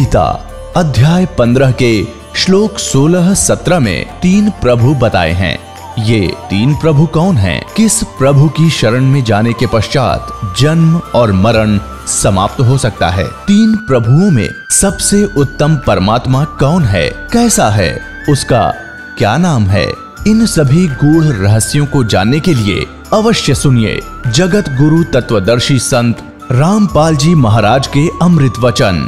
गीता अध्याय 15 के श्लोक 16-17 में 3 प्रभु बताए हैं। ये 3 प्रभु कौन हैं? किस प्रभु की शरण में जाने के पश्चात जन्म और मरण समाप्त हो सकता है? 3 प्रभुओं में सबसे उत्तम परमात्मा कौन है? कैसा है? उसका क्या नाम है? इन सभी गूढ़ रहस्यों को जानने के लिए अवश्य सुनिए जगत गुरु तत्वदर्शी संत रामपाल जी महाराज के अमृत वचन।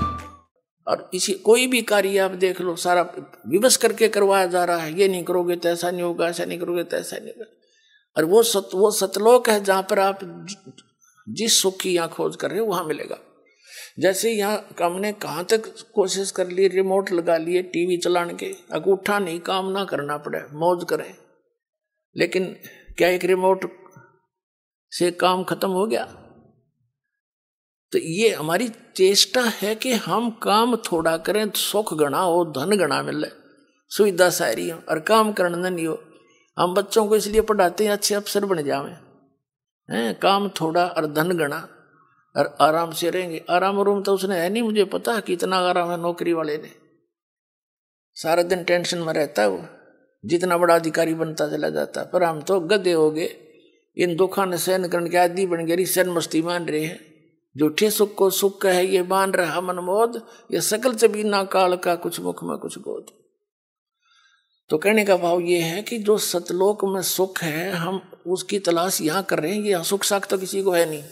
और इसी कोई भी कार्य आप देख लो, सारा विवश करके करवाया जा रहा है। ये नहीं करोगे तो ऐसा नहीं होगा, ऐसा नहीं करोगे तो ऐसा नहीं होगा। और वो सतलोक है जहाँ पर आप जिस सुख की यहाँ खोज कर रहे हो वहाँ मिलेगा। जैसे यहाँ हमने कहाँ तक कोशिश कर ली, रिमोट लगा लिए टीवी चलाने के, अंगूठा नहीं काम ना करना पड़े, मौज करें। लेकिन क्या एक रिमोट से काम खत्म हो गया? तो ये हमारी चेष्टा है कि हम काम थोड़ा करें, सुख गणा हो, धन गणा मिले, सुविधा सारी हो और काम करना नहीं हो। हम बच्चों को इसलिए पढ़ाते हैं अच्छे अफसर बन जावे हैं, काम थोड़ा और धन गणा और आराम से रहेंगे। आराम रूम तो उसने है नहीं, मुझे पता कितना आराम है नौकरी वाले ने। सारा दिन टेंशन में रहता है वो, जितना बड़ा अधिकारी बनता चला जाता। पर हम तो गधे हो गए, इन दुखों ने सहन करने के आदि बन गए, सहन मस्ती मान रहे हैं। झूठे सुख को सुख है ये मान रहा मनमोद, ये सकल चबीना काल का कुछ मुख में कुछ गोद। तो कहने का भाव ये है कि जो सतलोक में सुख है हम उसकी तलाश यहाँ कर रहे हैं। ये सुख साख तो किसी को है नहीं।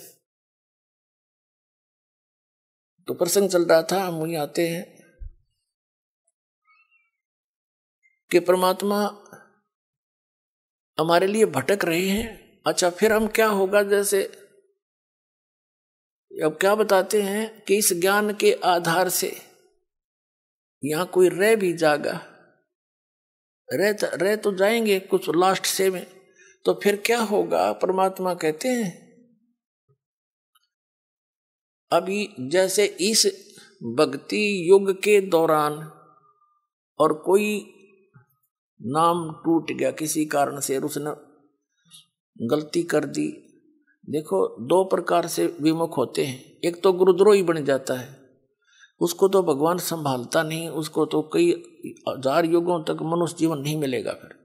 तो प्रसंग चल रहा था, हम वहीं आते हैं कि परमात्मा हमारे लिए भटक रहे हैं। अच्छा, फिर हम क्या होगा? जैसे अब क्या बताते हैं कि इस ज्ञान के आधार से यहां कोई रह भी जागा, रह तो जाएंगे कुछ लास्ट से में, तो फिर क्या होगा? परमात्मा कहते हैं अभी जैसे इस भक्ति युग के दौरान और कोई नाम टूट गया किसी कारण से, उसने गलती कर दी। देखो 2 प्रकार से विमुख होते हैं। एक तो गुरुद्रोही बन जाता है, उसको तो भगवान संभालता नहीं, उसको तो कई हजार युगों तक मनुष्य जीवन नहीं मिलेगा फिर।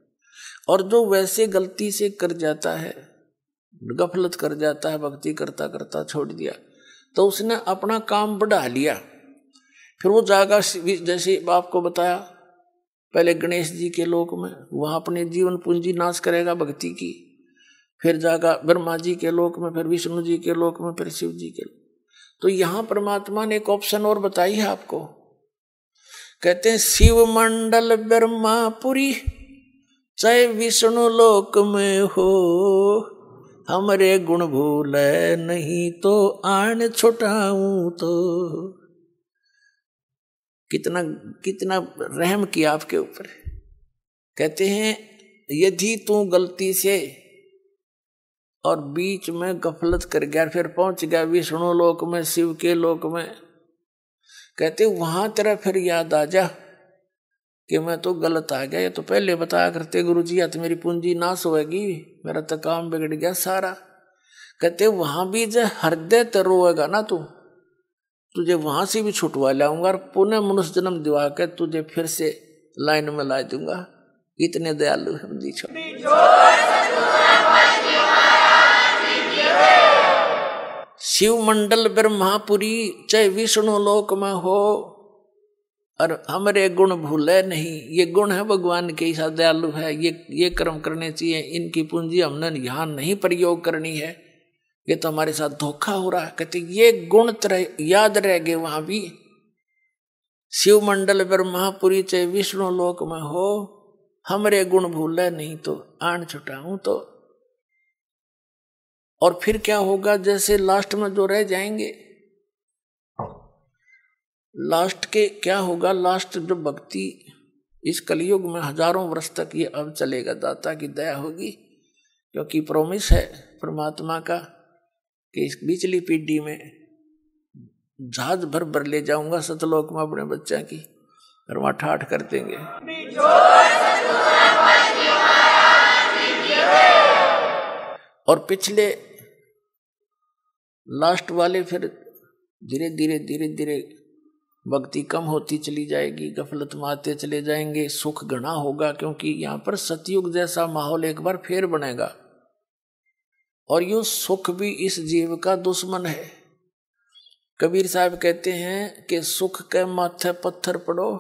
और जो वैसे गलती से कर जाता है, गफलत कर जाता है, भक्ति करता करता छोड़ दिया, तो उसने अपना काम बढ़ा लिया। फिर वो जाएगा, जैसे आपको बताया पहले गणेश जी के लोक में, वहाँ अपने जीवन पूंजी नाश करेगा भक्ति की। फिर जागा ब्रह्मा जी के लोक में, फिर विष्णु जी के लोक में, फिर शिव जी के लोक। तो यहां परमात्मा ने एक ऑप्शन और बताई है आपको। कहते हैं शिव मंडल ब्रह्मापुरी चाहे विष्णु लोक में हो, हमरे गुण भूले नहीं तो आन छुटाऊं तो। कितना कितना रहम किया आपके ऊपर। कहते हैं यदि तू गलती से और बीच में गफलत कर गया, फिर पहुंच गया विष्णु लोक में, शिव के लोक में, कहते वहां तेरा फिर याद आ जा कि मैं तो गलत आ गया। ये तो पहले बताया करते गुरु जी, या तो मेरी पूंजी नाश होएगी, मेरा तो काम बिगड़ गया सारा। कहते वहां भी जो हृदय तो रोएगा ना तू, तुझे वहां से भी छुटवा लाऊंगा और पुनः मनुष्य जन्म दिवा के तुझे फिर से लाइन में ला दूंगा। इतने दयालु हम जी शिव मंडल ब्रह्मापुरी चाहे विष्णु लोक में हो, और हमरे गुण भूले नहीं। ये गुण है भगवान के, ऐसा दयालु है, ये कर्म करने चाहिए, इनकी पूंजी हमने यहाँ नहीं प्रयोग करनी है, ये तो हमारे साथ धोखा हो रहा है। कहते ये गुण याद रह गए वहां भी। शिव मंडल ब्रह्मापुरी चाहे विष्णु लोक में हो, हमरे गुण भूले नहीं तो आन छुटाऊं तो। और फिर क्या होगा? जैसे लास्ट में जो रह जाएंगे, लास्ट के क्या होगा? लास्ट जो भक्ति इस कलयुग में हजारों वर्ष तक ये अब चलेगा, दाता की दया होगी, क्योंकि प्रॉमिस है परमात्मा का कि इस पिछली पीढ़ी में जहाज भर भर ले जाऊंगा सतलोक में अपने बच्चा की, और वहां ठाठ कर देंगे। और पिछले लास्ट वाले फिर धीरे धीरे धीरे धीरे भक्ति कम होती चली जाएगी, गफलत में आते चले जाएंगे, सुख घना होगा, क्योंकि यहाँ पर सतयुग जैसा माहौल एक बार फिर बनेगा। और यो सुख भी इस जीव का दुश्मन है। कबीर साहब कहते हैं कि सुख के माथे पत्थर पड़ो,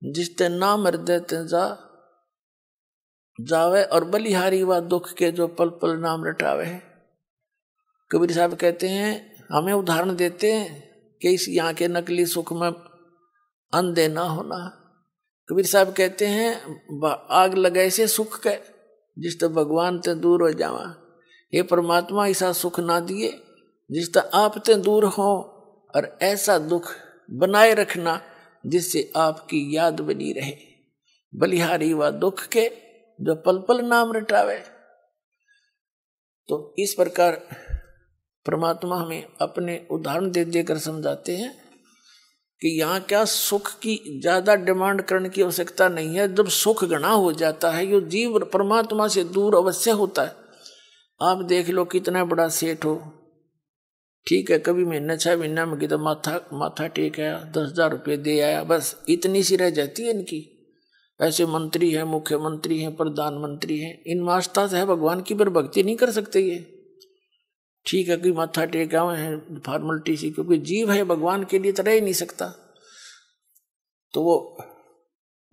जिसते नाम हृदय ते जावे, और बलिहारी व दुख के जो पल पल नाम रटावे। कबीर साहब कहते हैं, हमें उदाहरण देते हैं कि इस यहाँ के नकली सुख में अंधे ना होना। कबीर साहब कहते हैं, आग लगाए से सुख के, जिस तो भगवान ते दूर हो जावा। ये परमात्मा ऐसा सुख ना दिए जिस तो आप ते दूर हो, और ऐसा दुख बनाए रखना जिससे आपकी याद बनी रहे। बलिहारी व दुख के जो पल पल नाम रटावे। तो इस प्रकार परमात्मा हमें अपने उदाहरण दे देकर समझाते हैं कि यहाँ क्या सुख की ज्यादा डिमांड करने की आवश्यकता नहीं है। जब सुख घना हो जाता है, ये जीव परमात्मा से दूर अवश्य होता है। आप देख लो, कितना बड़ा सेठ हो, ठीक है, कभी महीने 6 महीना में किधर माथा टेक आया, 10,000 रुपये दे आया, बस इतनी सी रह जाती है इनकी। ऐसे मंत्री हैं, मुख्यमंत्री हैं, प्रधानमंत्री हैं, इन वास्ता से है भगवान की पर भक्ति नहीं कर सकते ये। ठीक है कि माथा टेक आए हैं फॉर्मेलिटी सी, क्योंकि जीव है, भगवान के लिए तो रह ही नहीं सकता। तो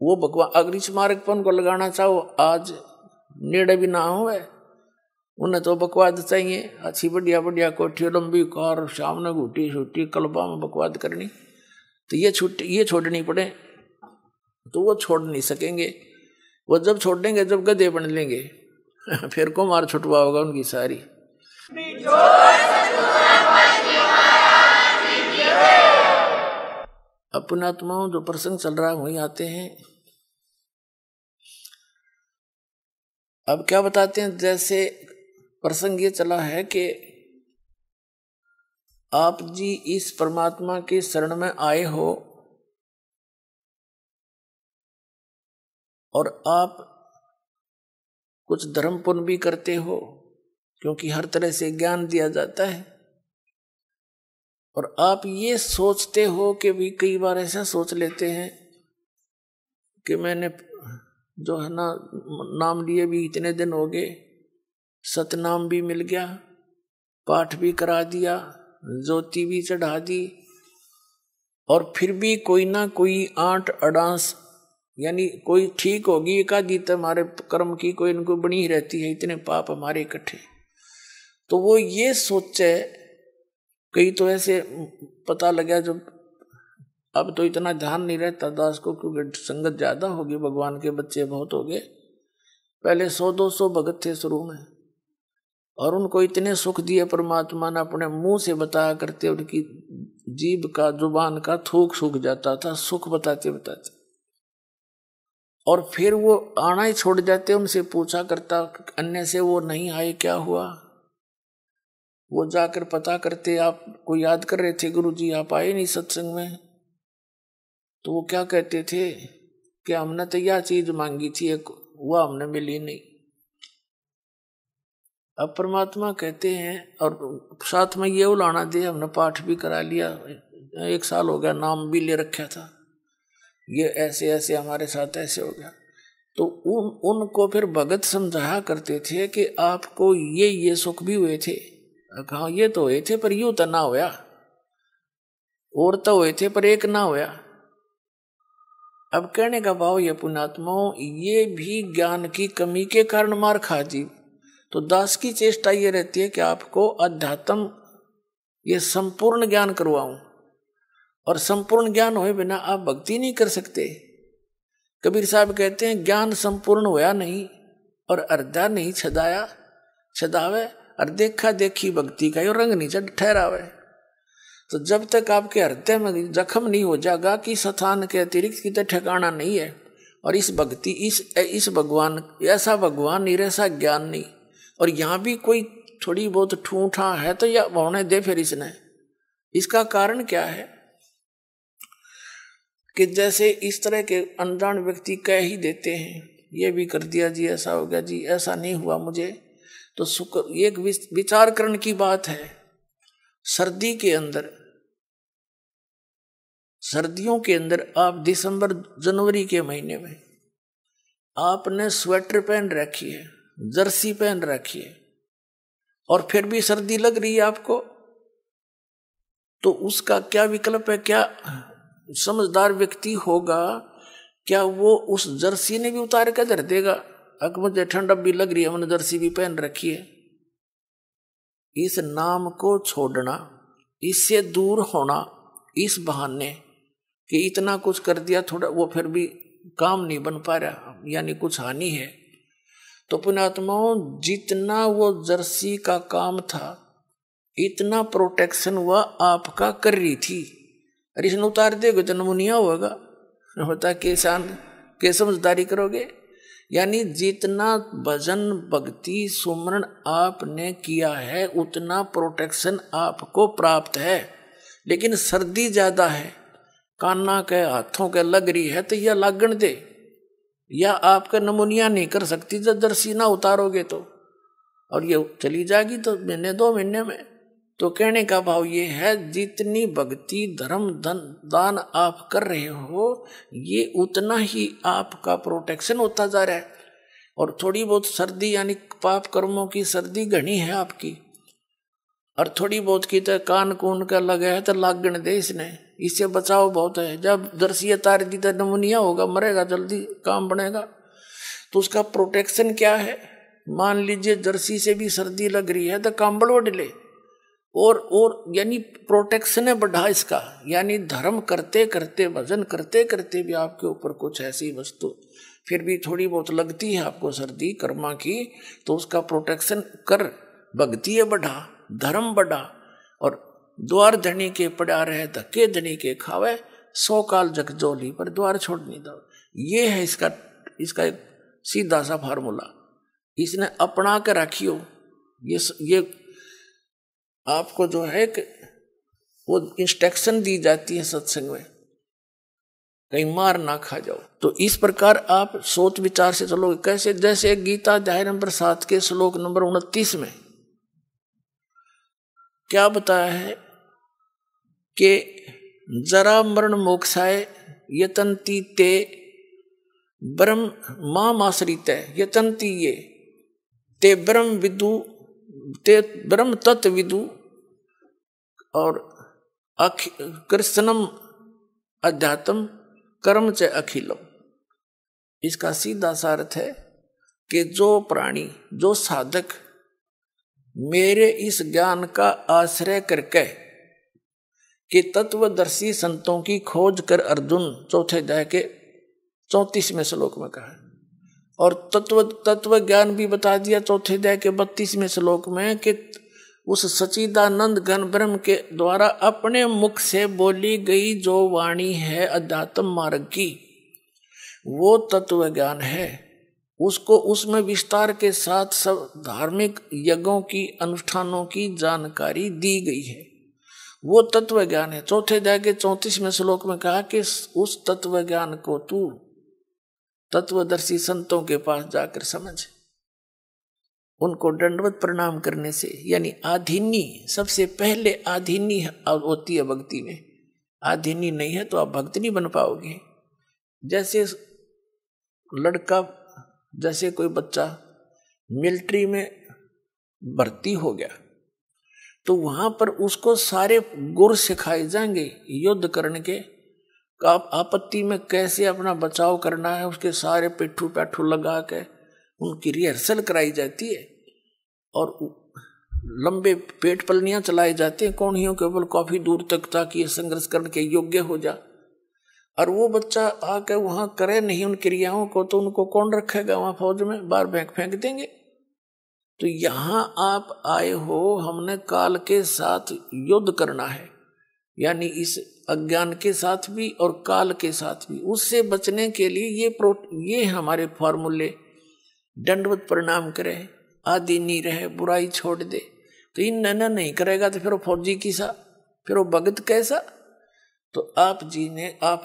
वो भगवान अगर इस मार्ग पर उनको लगाना चाहो, आज नेड़े भी ना हो, उन्हें तो बकवाद चाहिए, अच्छी बढ़िया बढ़िया कोठी, लंबी कार, सामने घूटी छूटी, कलबा में बकवाद करनी, तो ये छोड़नी पड़े, तो वो छोड़ नहीं सकेंगे। वो जब छोड़ देंगे जब गधे बन लेंगे फिर को मार छुटवा होगा उनकी सारी। अपने आत्माओं जो प्रसंग चल रहा है वहीं आते हैं। अब क्या बताते हैं, जैसे प्रसंग ये चला है कि आप जी इस परमात्मा के शरण में आए हो और आप कुछ धर्म पुण्य भी करते हो, क्योंकि हर तरह से ज्ञान दिया जाता है। और आप ये सोचते हो कि भी कई बार ऐसा सोच लेते हैं कि मैंने जो है ना नाम लिए भी इतने दिन हो गए, सतनाम भी मिल गया, पाठ भी करा दिया, ज्योति भी चढ़ा दी, और फिर भी कोई ना कोई आंट अडांस, यानी कोई ठीक होगी एकादीत हमारे कर्म की, कोई इनको बनी ही रहती है, इतने पाप हमारे इकट्ठे। तो वो ये सोचे, कई तो ऐसे पता लगा जब अब तो इतना ध्यान नहीं रहता दास को, क्योंकि संगत ज्यादा होगी, भगवान के बच्चे बहुत हो गए। पहले 100-200 भगत थे शुरू में, और उनको इतने सुख दिए परमात्मा ने, अपने मुंह से बताया करते, उनकी जीभ का जुबान का थूक सूख जाता था सुख बताते बताते। और फिर वो आना ही छोड़ जाते, उनसे पूछा करता, अन्य से वो नहीं आए, क्या हुआ? वो जाकर पता करते, आपको याद कर रहे थे गुरुजी, आप आए नहीं सत्संग में। तो वो क्या कहते थे कि हमने तो यह चीज मांगी थी, एक वो हमने मिली नहीं। अब परमात्मा कहते हैं, और साथ में ये उलाना दे, हमने पाठ भी करा लिया, 1 साल हो गया, नाम भी ले रखा था, ये ऐसे ऐसे हमारे साथ ऐसे हो गया। तो उनको फिर भगत समझाया करते थे कि आपको ये सुख भी हुए थे। कहा ये तो हुए थे, पर यूं तो ना होया, और तो हुए थे पर एक ना होया। अब कहने का भाव ये पुण्यात्माओं, ये भी ज्ञान की कमी के कारण मार खा जीव। तो दास की चेष्टा ये रहती है कि आपको अध्यात्म ये संपूर्ण ज्ञान करवाऊं, और संपूर्ण ज्ञान होए बिना आप भक्ति नहीं कर सकते। कबीर साहब कहते हैं, ज्ञान संपूर्ण होया नहीं और अर्धा नहीं छदाया छदावे, और देखा देखी भक्ति का यो रंग नहीं ठहरावे। तो जब तक आपके हृदय में जख्म नहीं हो जाएगा कि स्थान के अतिरिक्त कितने ठिकाना नहीं है, और इस भक्ति इस भगवान ऐसा भगवान नहीं, ऐसा ज्ञान नहीं, और यहाँ भी कोई थोड़ी बहुत ठूठा है तो या होने दे फिर इसने। इसका कारण क्या है कि जैसे इस तरह के अनजान व्यक्ति कह ही देते हैं, ये भी कर दिया जी, ऐसा हो गया जी, ऐसा नहीं हुआ मुझे। तो सुख एक विचार करने की बात है। सर्दी के अंदर सर्दियों के अंदर आप दिसंबर जनवरी के महीने में आपने स्वेटर पहन रखी है, जर्सी पहन रखी है, और फिर भी सर्दी लग रही है आपको, तो उसका क्या विकल्प है? क्या समझदार व्यक्ति होगा, क्या वो उस जर्सी ने भी उतार कर धर देगा? अगर मुझे ठंड भी लग रही है, मैंने जर्सी भी पहन रखी है। इस नाम को छोड़ना, इससे दूर होना, इस बहाने कि इतना कुछ कर दिया थोड़ा, वो फिर भी काम नहीं बन पा रहा, यानी कुछ हानि है। तो पुण्यात्माओं, जितना वो जर्सी का काम था, इतना प्रोटेक्शन वह आपका कर रही थी। अरे इसने उतार देगा तो नमूनिया होगा, होता के समझदारी करोगे? यानी जितना भजन भक्ति सुमरण आपने किया है, उतना प्रोटेक्शन आपको प्राप्त है। लेकिन सर्दी ज्यादा है, काना के हाथों के लग रही है, तो यह लागण दे, या आपका नमूनिया नहीं कर सकती जब जर्सी ना उतारोगे तो, और ये चली जाएगी तो महीने 2 महीने में। तो कहने का भाव ये है, जितनी भक्ति धर्म धन दान आप कर रहे हो, ये उतना ही आपका प्रोटेक्शन होता जा रहा है। और थोड़ी बहुत सर्दी, यानी पाप कर्मों की सर्दी घनी है आपकी, और थोड़ी बहुत की तो कान कून का लगा है तो लागण दे इसने, इससे बचाव बहुत है। जब जर्सी तार दी तो नमूनिया होगा, मरेगा जल्दी, काम बनेगा। तो उसका प्रोटेक्शन क्या है? मान लीजिए जर्सी से भी सर्दी लग रही है तो कंबल ओढ़ ले, और यानी प्रोटेक्शन है बढ़ा इसका। यानी धर्म करते करते, भजन करते करते भी आपके ऊपर कुछ ऐसी वस्तु फिर भी थोड़ी बहुत लगती है आपको सर्दी कर्मा की, तो उसका प्रोटेक्शन कर, भक्ति है बढ़ा, धर्म बढ़ा। और द्वार धनी के पड़ा रहे, धक्के धनी के खावे, 100 काल जगजोली पर द्वार छोड़ नहीं दो। ये है इसका एक सीधा सा फार्मूला, इसने अपना कर रखियो। ये आपको जो है कि वो इंस्ट्रक्शन दी जाती है सत्संग में, कहीं मार ना खा जाओ। तो इस प्रकार आप सोच विचार से चलोगे। कैसे? जैसे गीता अध्याय नंबर 7 के श्लोक नंबर 29 में क्या बताया है कि जरा मरण मोक्षाय यतन्ति ते ब्रह्म मामाश्रित यतन्ति ये ते ब्रह्म विदु ते ब्रह्म तत्व विदु और कृष्णम अध्यात्म कर्म च अखिलम। इसका सीधा सा अर्थ है कि जो प्राणी, जो साधक मेरे इस ज्ञान का आश्रय करके कि तत्वदर्शी संतों की खोज कर अर्जुन, चौथे अध्याय के 34वें श्लोक में कहा, और तत्व ज्ञान भी बता दिया चौथे अध्याय के 32वें श्लोक में कि उस सच्चिदानंद घन ब्रह्म के द्वारा अपने मुख से बोली गई जो वाणी है अध्यात्म मार्ग की, वो तत्व ज्ञान है। उसको उसमें विस्तार के साथ सब धार्मिक यज्ञों की, अनुष्ठानों की जानकारी दी गई है, वो तत्व ज्ञान है। चौथे अध्याय के 34वें श्लोक में कहा कि उस तत्व ज्ञान को तू तत्वदर्शी संतों के पास जाकर समझ। उनको दंडवत प्रणाम करने से, यानी आधीनी, सबसे पहले आधीनी होती है भक्ति में। आधीनी नहीं है तो आप भक्त नहीं बन पाओगे। जैसे लड़का, जैसे कोई बच्चा मिलिट्री में भर्ती हो गया तो वहां पर उसको सारे गुर सिखाए जाएंगे युद्ध करने के, आपत्ति में कैसे अपना बचाव करना है, उसके सारे पिट्ठू पैठू लगा के उनकी रिहर्सल कराई जाती है, और लंबे पेट पलनियां चलाए जाते हैं कोणियों के ऊपर काफी दूर तक, ताकि ये संघर्ष करने के योग्य हो जा। और वो बच्चा आके वहां करे नहीं उन क्रियाओं को, तो उनको कौन रखेगा वहां फौज में? बाहर फेंक देंगे। तो यहां आप आए हो, हमने काल के साथ युद्ध करना है, यानी इस अज्ञान के साथ भी और काल के साथ भी। उससे बचने के लिए ये हमारे फॉर्मूले, दंडवत प्रणाम करे, आदि नहीं रहे, बुराई छोड़ दे। तो इन नैना नहीं करेगा तो फिर वो फौजी किसा, फिर वो भगत कैसा? तो आप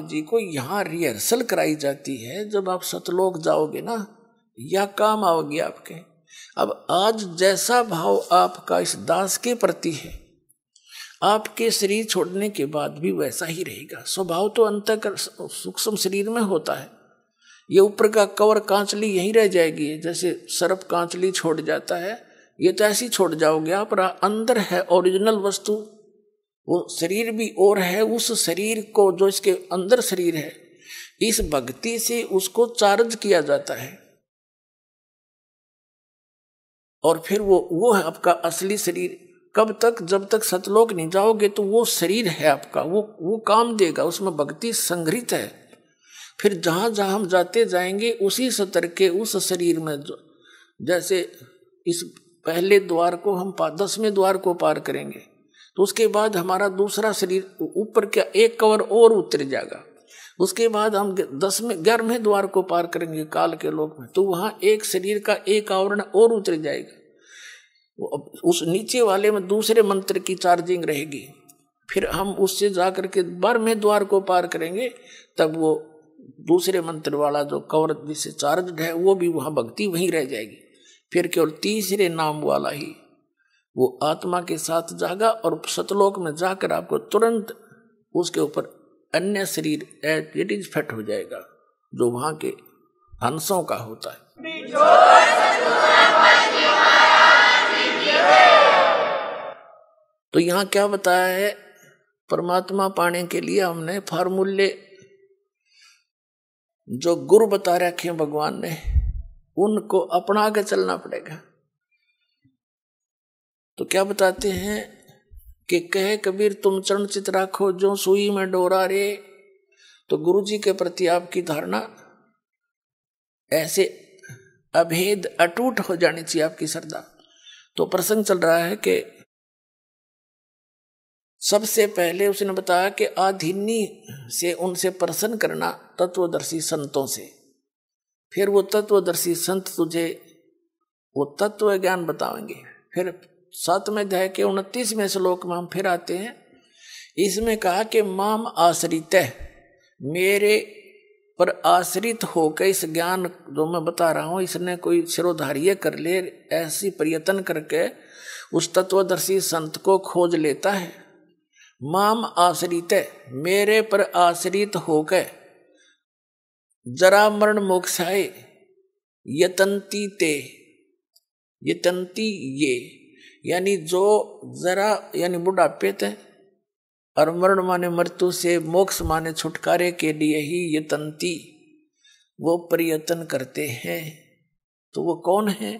जी को यहाँ रिहर्सल कराई जाती है। जब आप सतलोक जाओगे ना, यह काम आओगे आपके। अब आज जैसा भाव आपका इस दास के प्रति है, आपके शरीर छोड़ने के बाद भी वैसा ही रहेगा। स्वभाव तो अंतःकर सूक्ष्म शरीर में होता है। ये ऊपर का कवर कांचली यहीं रह जाएगी, जैसे सर्प कांचली छोड़ जाता है, ये तो ऐसी छोड़ जाओगे आप। अंदर है ओरिजिनल वस्तु, वो शरीर भी और है। उस शरीर को, जो इसके अंदर शरीर है, इस भक्ति से उसको चार्ज किया जाता है, और फिर वो है आपका असली शरीर। कब तक? जब तक सतलोक नहीं जाओगे तो वो शरीर है आपका, वो काम देगा, उसमें भक्ति संग्रहित है। फिर जहां जहां हम जाते जाएंगे उसी स्तर के उस शरीर में, जैसे इस पहले द्वार को हम 10वें द्वार को पार करेंगे तो उसके बाद हमारा दूसरा शरीर ऊपर क्या एक कवर और उतर जाएगा। उसके बाद हम 11वें द्वार को पार करेंगे काल के लोक में, तो वहां एक शरीर का एक आवरण और उतर जाएगा। उस नीचे वाले में दूसरे मंत्र की चार्जिंग रहेगी। फिर हम उससे जाकर के 12वें द्वार को पार करेंगे, तब वो दूसरे मंत्र वाला जो कवर जिससे चार्ज है वो भी वहां भक्ति वहीं रह जाएगी। फिर केवल तीसरे नाम वाला ही वो आत्मा के साथ जागा, और सतलोक में जाकर आपको तुरंत उसके ऊपर अन्य शरीर इट इज फिट हो जाएगा, जो वहां के हंसों का होता है। तो यहाँ क्या बताया है? परमात्मा पाने के लिए हमने फार्मूले जो गुरु बता रखे हैं भगवान ने, उनको अपना के चलना पड़ेगा। तो क्या बताते हैं कि कहे कबीर तुम चरण चित राखो जो सुई में डोरा रे। तो गुरु जी के प्रति आपकी धारणा ऐसे अभेद अटूट हो जानी चाहिए, आपकी श्रद्धा। तो प्रसंग चल रहा है कि सबसे पहले उसने बताया कि आधीनी से उनसे प्रसन्न करना तत्वदर्शी संतों से। फिर वो तत्वदर्शी संत तुझे वो तत्व ज्ञान बताएंगे। फिर 7वें अध्याय के 29वें श्लोक में हम फिर आते हैं। इसमें कहा कि माम आश्रित है, मेरे पर आश्रित होकर इस ज्ञान जो मैं बता रहा हूँ इसने कोई सिरोधार्य कर ले, ऐसी प्रयत्न करके उस तत्वदर्शी संत को खोज लेता है। माम आश्रित है, मेरे पर आश्रित होकर जरा मरण मोक्षाए यतंती ते, यतंती ये यानी जो जरा यानी बुढ़ापे थे, और मरण माने मृत्यु से, मोक्ष माने छुटकारे के लिए ही यतंती वो प्रयत्न करते हैं। तो वो कौन है?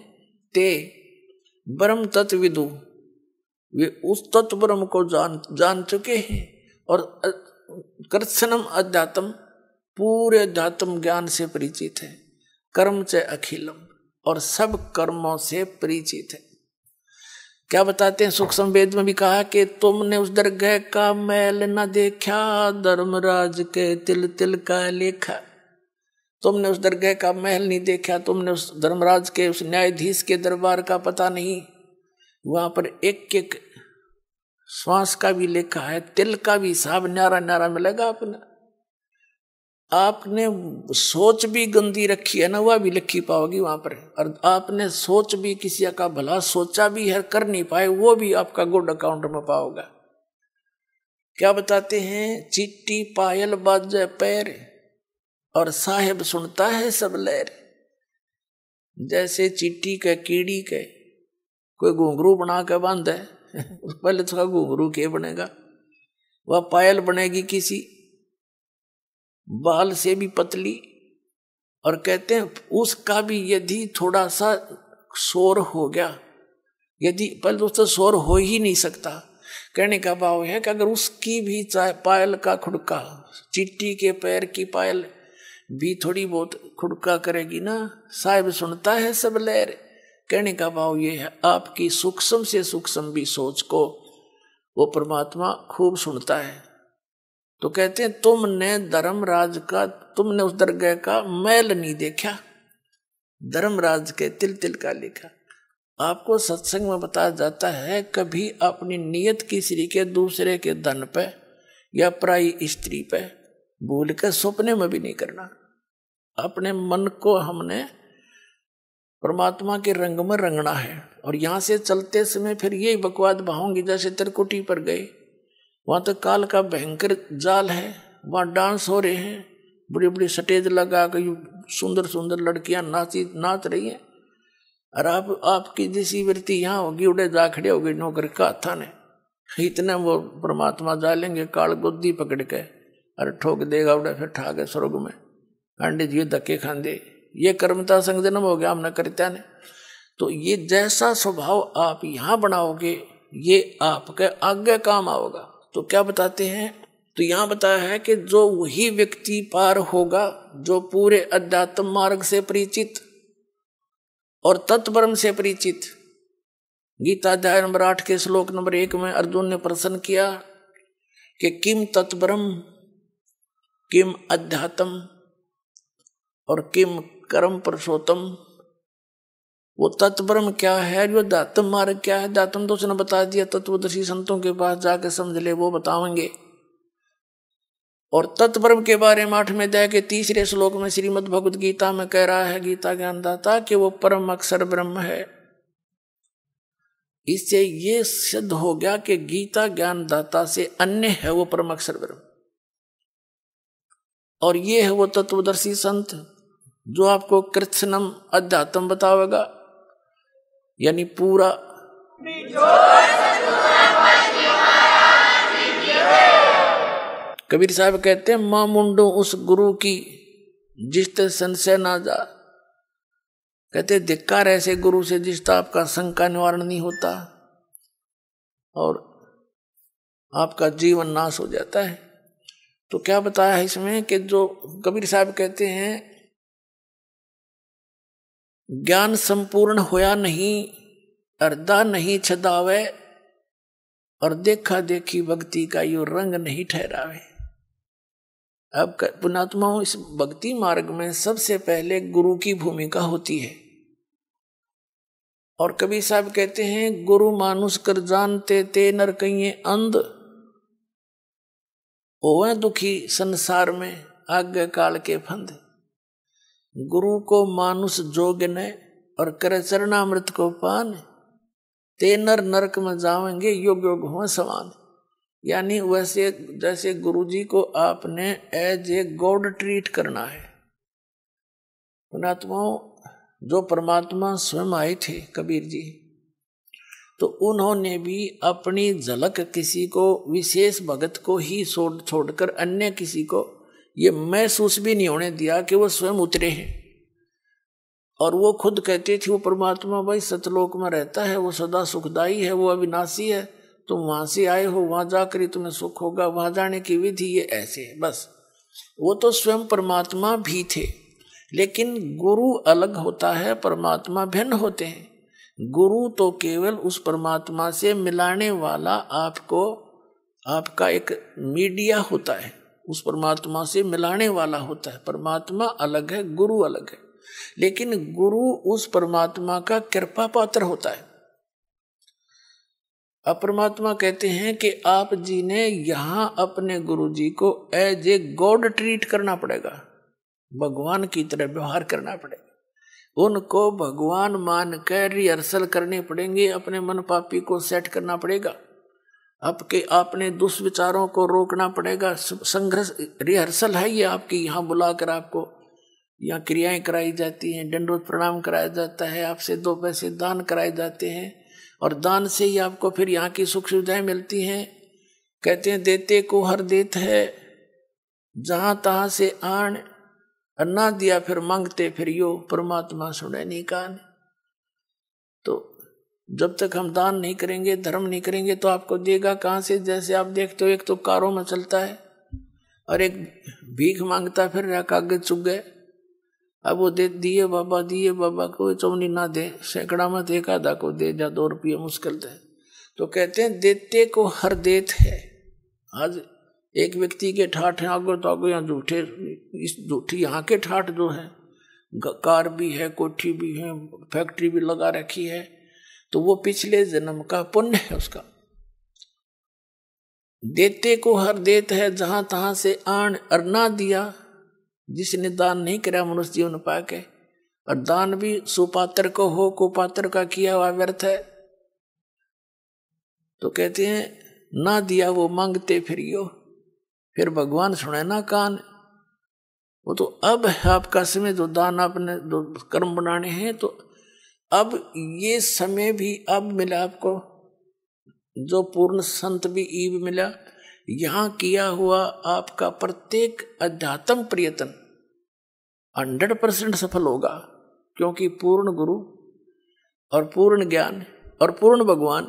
ते ब्रह्म तत्विदु, वे उस तत्व ब्रह्म को जान चुके हैं, और कृत्सनम अध्यात्म, पूरे अध्यात्म ज्ञान से परिचित है। कर्म च अखिलम, और सब कर्मों से परिचित है। क्या बताते हैं? सूक्ष्म वेद में भी कहा कि तुमने उस दरगह का मैल न देखा, धर्मराज के तिल तिल का लेखा। तुमने उस दरगह का महल नहीं देखा, तुमने उस धर्मराज के उस न्यायाधीश के दरबार का पता नहीं। वहां पर एक एक श्वास का भी लेखा है, तिल का भी हिसाब न्यारा न्यारा मिलेगा। आपने सोच भी गंदी रखी है ना, वह भी लिखी पाओगी वहां पर। और आपने सोच भी किसी का भला सोचा भी है, कर नहीं पाए, वो भी आपका गुड अकाउंट में पाओगा। क्या बताते हैं? चिट्टी पायल बाजे पैर, और साहेब सुनता है सब लहर। जैसे चिट्टी के कीड़ी के कोई घुंघरू बना के बांध है, पहले तो घुंघरू के बनेगा, वह पायल बनेगी किसी बाल से भी पतली। और कहते हैं उसका भी यदि थोड़ा सा शोर हो गया, यदि पहले दोस्तों शोर हो ही नहीं सकता। कहने का भाव है कि अगर उसकी भी चाहे पायल का खुड़का, चिट्टी के पैर की पायल भी थोड़ी बहुत खुड़का करेगी ना, साहिब सुनता है सब लहर। कहने का भाव ये है, आपकी सूक्ष्म से सूक्ष्म भी सोच को वो परमात्मा खूब सुनता है। तो कहते हैं तुमने धर्मराज का, तुमने उस दरगाह का मैल नहीं देखा, धर्मराज के तिल तिल का लिखा। आपको सत्संग में बताया जाता है कभी अपनी नियत किसी के दूसरे के धन पे या पराई स्त्री पे भूल कर सपने में भी नहीं करना। अपने मन को हमने परमात्मा के रंग में रंगना है। और यहाँ से चलते समय फिर यही बकवाद बहाऊंगी, जैसे त्रिकुटी पर गए वहां तो काल का भयंकर जाल है, वहां डांस हो रहे हैं, बड़ी बड़ी स्टेज लगा कर सुंदर सुंदर लड़कियां नाच रही हैं, और आपकी जैसी वृत्ति यहाँ होगी, उड़े जा खड़े होगी नौकर का था ने, इतने वो परमात्मा जालेंगे काल गोदी पकड़ के, अरे ठोक देगा उड़े, फिर ठा के स्वर्ग में अंडे जी धक्के खांदे। ये कर्मता संग जन्म हो गया हमने करता ने। तो ये जैसा स्वभाव आप यहाँ बनाओगे ये आपके आगे काम आओगा। तो क्या बताते हैं, तो यहाँ बताया है कि जो वही व्यक्ति पार होगा जो पूरे अध्यात्म मार्ग से परिचित और तत्परम से परिचित। गीता अध्याय नंबर 8 के श्लोक नंबर 1 में अर्जुन ने प्रश्न किया कि किम तत्परम किम अध्यात्म और किम कर्म पुरुषोत्तम। वो तत्परम क्या है, जो अध्यात्म मार्ग क्या है, अध्यात्म तो उसने बता दिया, तत्वदर्शी संतों के पास जाके समझ ले, वो बताएंगे। और तत्परम के बारे में 8वें अध्याय के 3 श्लोक में श्रीमद् भगवद गीता में कह रहा है गीता ज्ञानदाता कि वो परम अक्षर ब्रह्म है। इससे ये सिद्ध हो गया कि गीता ज्ञानदाता से अन्य है वो परम अक्षर ब्रह्म, और ये है वो तत्वदर्शी संत जो आपको कृत्स्नम अध्यात्म बतावेगा, यानी पूरा। कबीर साहब कहते हैं मां मुंडू उस गुरु की जिसते संशय ना जा। कहते धिक्कार ऐसे गुरु से जिसका आपका शंका निवारण नहीं होता और आपका जीवन नाश हो जाता है। तो क्या बताया है इसमें कि जो कबीर साहब कहते हैं ज्ञान संपूर्ण होया नहीं, अर्धा नहीं छदावे, और देखा देखी भक्ति का यो रंग नहीं ठहरावे। अब पुणात्माओं, इस भक्ति मार्ग में सबसे पहले गुरु की भूमिका होती है। और कबीर साहब कहते हैं गुरु मानुष कर जानते ते नर कहिए अंध, ओवे दुखी संसार में आगे काल के फंद। गुरु को मानुष जोग ने और कर चरणामृत को पान, ते नर नरक में जावेंगे योग योग हो समान। यानी वैसे जैसे गुरु जी को आपने एज ए गॉड ट्रीट करना है। पुणात्माओं, जो परमात्मा स्वयं आए थे कबीर जी, तो उन्होंने भी अपनी झलक किसी को विशेष भगत को ही छोड़कर अन्य किसी को ये महसूस भी नहीं होने दिया कि वो स्वयं उतरे हैं। और वो खुद कहते थे वो परमात्मा भाई सतलोक में रहता है, वो सदा सुखदाई है, वो अविनाशी है, तुम वहां से आए हो, वहां जाकर ही तुम्हें सुख होगा, वहां जाने की विधि ये ऐसे है। बस वो तो स्वयं परमात्मा भी थे, लेकिन गुरु अलग होता है, परमात्मा भिन्न होते हैं। गुरु तो केवल उस परमात्मा से मिलाने वाला आपका एक मीडिया होता है, उस परमात्मा से मिलाने वाला होता है। परमात्मा अलग है, गुरु अलग है, लेकिन गुरु उस परमात्मा का कृपा पात्र होता है। अब परमात्मा कहते हैं कि आप जी ने यहां अपने गुरु जी को एज ए गॉड ट्रीट करना पड़ेगा, भगवान की तरह व्यवहार करना पड़ेगा, उनको भगवान मान कर रिहर्सल करने पड़ेंगे, अपने मन पापी को सेट करना पड़ेगा, आपने दुष्विचारों को रोकना पड़ेगा। संघर्ष रिहर्सल है ये आपकी, यहाँ बुलाकर आपको यहाँ क्रियाएं कराई जाती हैं, दंडवत प्रणाम कराया जाता है, आपसे 2 पैसे दान कराए जाते हैं, और दान से ही आपको फिर यहाँ की सुख सुविधाएं मिलती हैं। कहते हैं देते को हर देत है, जहां तहां से आन, अन्ना दिया फिर मांगते फिर यो, परमात्मा सुने नहीं कान। तो जब तक हम दान नहीं करेंगे, धर्म नहीं करेंगे, तो आपको देगा कहाँ से? जैसे आप देखते हो एक तो कारों में चलता है और एक भीख मांगता फिर कागज चुग गए। अब वो दिए बाबा को चौनी ना दे, सैकड़ा में एक आधा को दे जा, 2 रुपये मुश्किल दे। तो कहते हैं देते को हर देत है। आज एक व्यक्ति के ठाठ हैं आगो तो आगो, यहाँ झूठी यहाँ के ठाठ जो है, कार भी है, कोठी भी है, फैक्ट्री भी लगा रखी है, तो वो पिछले जन्म का पुण्य है उसका। देते को हर देत है, जहां तहां से आन, अरना दिया, जिसने दान नहीं करा मनुष्य जीवन पाके, और दान भी सुपात्र को हो, कुपात्र का किया हुआ व्यर्थ है। तो कहते हैं ना दिया वो मांगते फिरियो, फिर भगवान सुने ना कान। वो तो अब है आपका समय, जो दान आपने जो कर्म बनाने हैं, तो अब ये समय भी अब मिला आपको, जो पूर्ण संत भी ईब मिला। यहाँ किया हुआ आपका प्रत्येक अध्यात्म प्रयत्न 100% सफल होगा, क्योंकि पूर्ण गुरु और पूर्ण ज्ञान और पूर्ण भगवान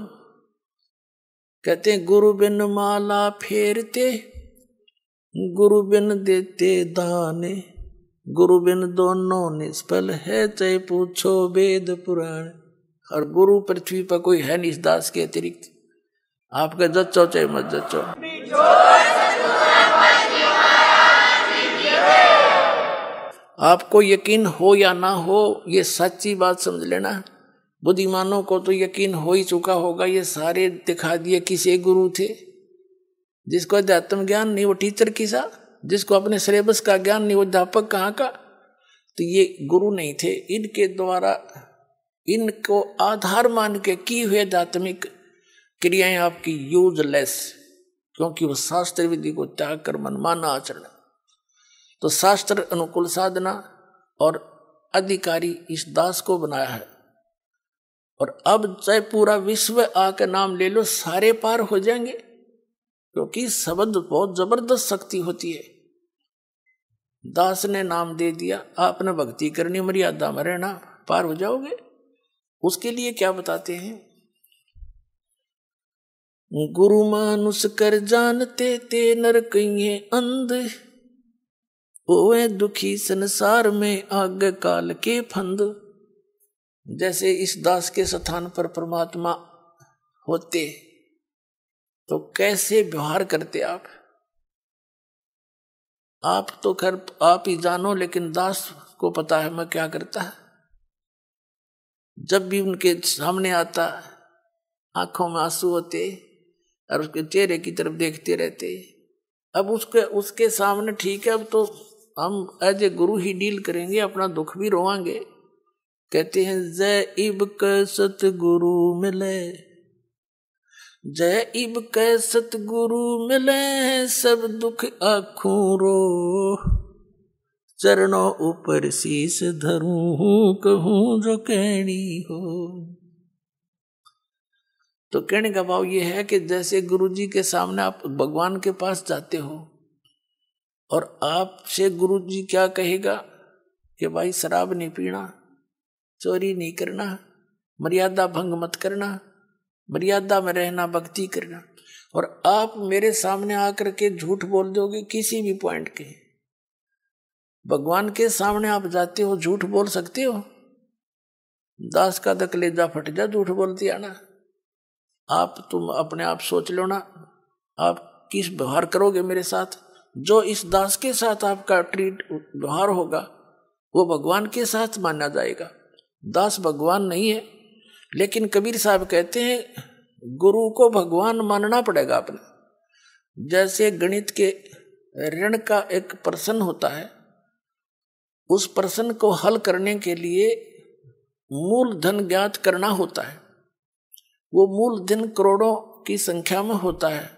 कहते हैं, गुरु बिन माला फेरते, गुरु बिन देते दाने, गुरु बिन दोनों निष्फल है, चाहे पूछो वेद पुराण। और गुरु पृथ्वी पर कोई है नहीं इस दास के अतिरिक्त, आपका जच्चो चाहे मत जच्चो। आपको यकीन हो या ना हो, ये सच्ची बात समझ लेना। बुद्धिमानों को तो यकीन हो ही चुका होगा, ये सारे दिखा दिए किसे गुरु थे। जिसको अध्यात्म ज्ञान नहीं वो टीचर किसा, जिसको अपने सिलेबस का ज्ञान नहीं वो अध्यापक कहाँ का। तो ये गुरु नहीं थे, इनके द्वारा इनको आधार मान के की हुए आध्यात्मिक क्रियाएं आपकी यूजलेस, क्योंकि वो शास्त्र विधि को त्याग कर मनमाना आचरण। तो शास्त्र अनुकूल साधना और अधिकारी इस दास को बनाया है। और अब चाहे पूरा विश्व आकर नाम ले लो, सारे पार हो जाएंगे, क्योंकि शब्द बहुत जबरदस्त शक्ति होती है। दास ने नाम दे दिया, आपने भक्ति करनी, मर्यादा में रहना, पार हो जाओगे। उसके लिए क्या बताते हैं, गुरु मानुष कर जानते ते नर कहिए अंध, ओए दुखी संसार में आग काल के फंद। जैसे इस दास के स्थान पर परमात्मा होते तो कैसे व्यवहार करते आप तो खैर आप ही जानो, लेकिन दास को पता है मैं क्या करता है। जब भी उनके सामने आता, आंखों में आंसू होते और उसके चेहरे की तरफ देखते रहते। अब उसके सामने ठीक है, अब तो हम as a Guru he deal करेंगे, अपना दुख भी रोवांगे। कहते हैं, जय इब कै सतगुरु मिले, जय इब कै सतगुरु मिले, सब दुख आँखों रो, चरणों ऊपर शीस धरूं, कहूं जो कहनी हो। तो कहने का भाव ये है कि जैसे गुरु जी के सामने आप भगवान के पास जाते हो और आपसे गुरु जी क्या कहेगा कि भाई शराब नहीं पीना, चोरी नहीं करना, मर्यादा भंग मत करना, मर्यादा में रहना, भक्ति करना। और आप मेरे सामने आकर के झूठ बोल दोगे किसी भी पॉइंट के, भगवान के सामने आप जाते हो, झूठ बोल सकते हो? दास का तो कलेजा फट जा झूठ बोलती आना। आप तुम अपने आप सोच लो ना, आप किस व्यवहार करोगे मेरे साथ। जो इस दास के साथ आपका व्यवहार होगा वो भगवान के साथ माना जाएगा। दास भगवान नहीं है, लेकिन कबीर साहब कहते हैं गुरु को भगवान मानना पड़ेगा आपने। जैसे गणित के ऋण का एक प्रश्न होता है, उस प्रश्न को हल करने के लिए मूल धन ज्ञात करना होता है। वो मूल धन करोड़ों की संख्या में होता है,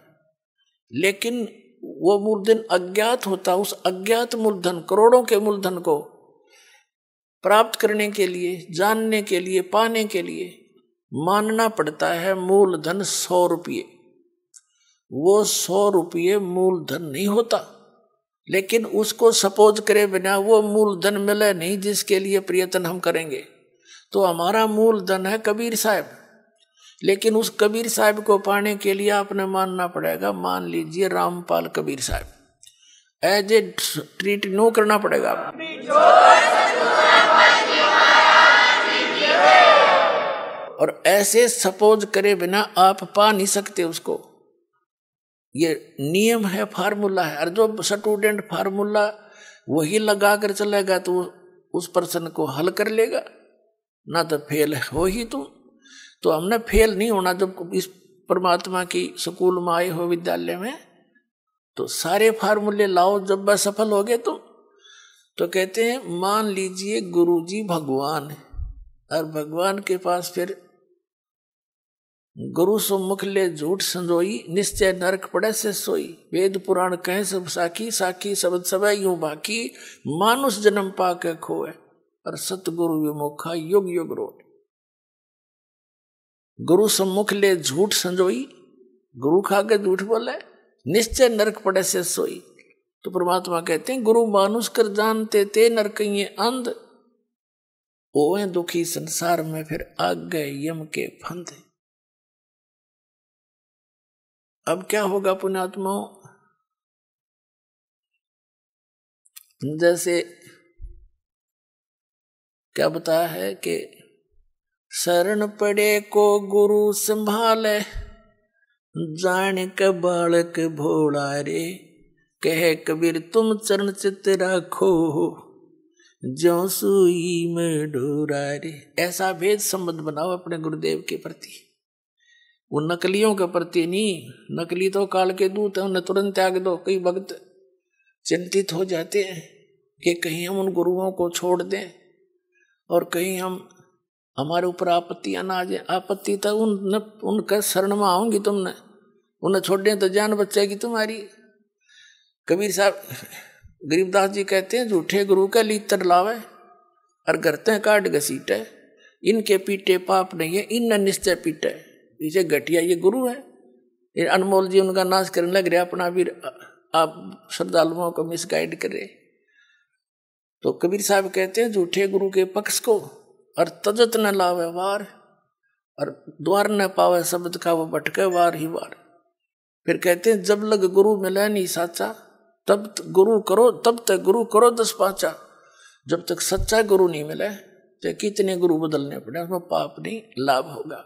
लेकिन वो मूलधन अज्ञात होता है। उस अज्ञात मूलधन, करोड़ों के मूलधन को प्राप्त करने के लिए, जानने के लिए, पाने के लिए मानना पड़ता है मूलधन 100 रुपये। वो 100 रुपये मूलधन नहीं होता, लेकिन उसको सपोज करे बिना वो मूलधन मिले नहीं जिसके लिए प्रयत्न हम करेंगे। तो हमारा मूलधन है कबीर साहब, लेकिन उस कबीर साहब को पाने के लिए आपने मानना पड़ेगा, मान लीजिए रामपाल कबीर साहब, एज ए ट्रीट नो करना पड़ेगा। और ऐसे सपोज करे बिना आप पा नहीं सकते उसको। ये नियम है, फार्मूला है। और जो स्टूडेंट फार्मूला वही लगा कर चलेगा तो उस प्रश्न को हल कर लेगा, ना तो फेल हो ही तुम। तो हमने फेल नहीं होना। जब इस परमात्मा की स्कूल में आए हो, विद्यालय में, तो सारे फार्मूले लाओ। जब वह सफल हो गए तुम, तो कहते हैं मान लीजिए गुरुजी भगवान है, और भगवान के पास फिर गुरु सम्मुख ले झूठ संजोई, निश्चय नरक पड़े से सोई। वेद पुराण कहे सब साखी, साखी शब्द सब यूं बाकी। मानुष जन्म पाके खोए, और सतगुरु विमुखा युग युग रोए। गुरु सम्मुख ले झूठ संजोई, गुरु खा के झूठ बोले, निश्चय नरक पड़े से सोई। तो परमात्मा कहते हैं गुरु मानुष कर जानते ते नरकइये अंध, ओए दुखी संसार में फिर आग गए यम के फंदे। अब क्या होगा पुण्यात्माओं, जैसे क्या बताया है कि शरण पड़े को गुरु संभाले, जान के बालक भोला रे। कहे कबीर तुम चरण चित राखो, ज्यों सुई में डोरा रे। ऐसा भेद संबंध बनाओ अपने गुरुदेव के प्रति, वो नकलियों के प्रति नहीं। नकली तो काल के दूत है, उन्हें तुरंत त्याग दो। कई भक्त चिंतित हो जाते हैं कि कहीं हम उन गुरुओं को छोड़ दें और कहीं हमारे ऊपर आपत्तियां ना आ जाए। आपत्ति तो उनका शरण में आऊंगी तुमने, उन्हें छोड़ दें तो जान बचेगी तुम्हारी। कबीर साहब गरीबदास जी कहते हैं झूठे गुरु का लीतर लावे और करते काट घसीटे, इनके पीटे पाप नहीं है, इन निश्चय पीटे। इसे घटिया ये गुरु है, ये अनमोल जी उनका नाश करने लग रहे, अपना भी आप श्रद्धालुओं को मिसगाइड कर रहे। तो कबीर साहब कहते हैं झूठे गुरु के पक्ष को और तजत न लावे वार, और द्वार न पावे शब्द का वो भटके वार ही वार। फिर कहते हैं जब लग गुरु मिले नहीं साचा, तब गुरु करो, तब तक गुरु करो 10 पाचा। जब तक सच्चा गुरु नहीं मिले चाहे कितने गुरु बदलने पड़े, उसमें पाप नहीं लाभ होगा।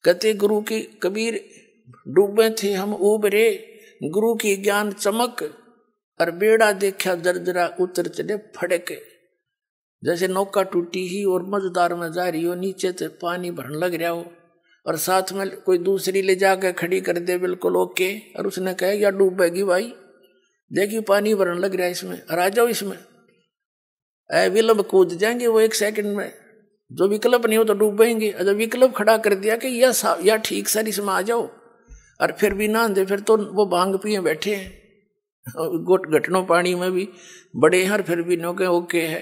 कहते गुरु की कबीर डूबे थे हम उबरे, गुरु की ज्ञान चमक, और बेड़ा देखा जर्जरा उतर चले फड़के। जैसे नौका टूटी ही और मझदार में जा रही हो, नीचे से पानी भरने लग रहा हो और साथ में कोई दूसरी ले जाकर खड़ी कर दे बिल्कुल ओके, और उसने कहा या डूबेगी भाई, देखिए पानी भरने लग रहा है इसमें, और आ जाओ इसमें। विकल्प कूद जाएंगे वो 1 सेकंड में, जो विकल्प नहीं हो तो डूबेंगे। जब विकल्प खड़ा कर दिया कि या ठीक सर इसमें आ जाओ, और फिर भी ना दे, फिर तो वो भांग पिए बैठे हैं। घटनों पानी में भी बड़े हैं और फिर भी नो के ओके है।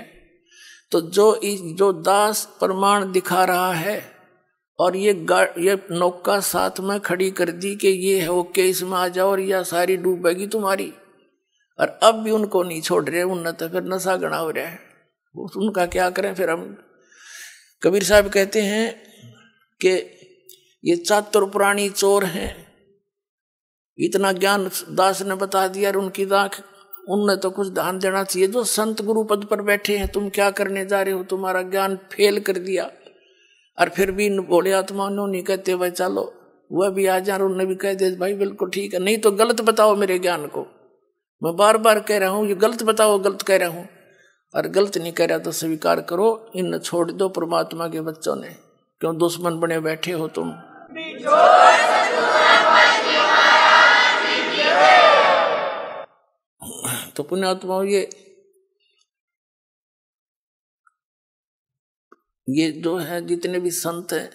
तो जो दास प्रमाण दिखा रहा है और ये नौका साथ में खड़ी कर दी कि ये है ओके इसमें आ जाओ, और यह सारी डूबेगी तुम्हारी, और अब भी उनको नहीं छोड़ रहे, उन्हें तो फिर नशा गणा हो रहा है। उनका क्या करें फिर हम। कबीर साहब कहते हैं कि ये चातुर प्राणी चोर हैं, इतना ज्ञान दास ने बता दिया, और उनकी दाख उनने तो कुछ ध्यान देना चाहिए। जो संत गुरु पद पर बैठे हैं, तुम क्या करने जा रहे हो, तुम्हारा ज्ञान फेल कर दिया, और फिर भी बोले आत्मा नहीं कहते भाई चलो वह भी आ जाए, उन्होंने भी कह दे भाई बिल्कुल ठीक है, नहीं तो गलत बताओ मेरे ज्ञान को। मैं बार बार कह रहा हूँ ये गलत बताओ, गलत कह रहा हूँ, और गलत नहीं कह रहा तो स्वीकार करो, इन छोड़ दो परमात्मा के बच्चों ने, क्यों दुश्मन बने बैठे हो तुम। तो पुण्यात्माओं ये जो है जितने भी संत हैं,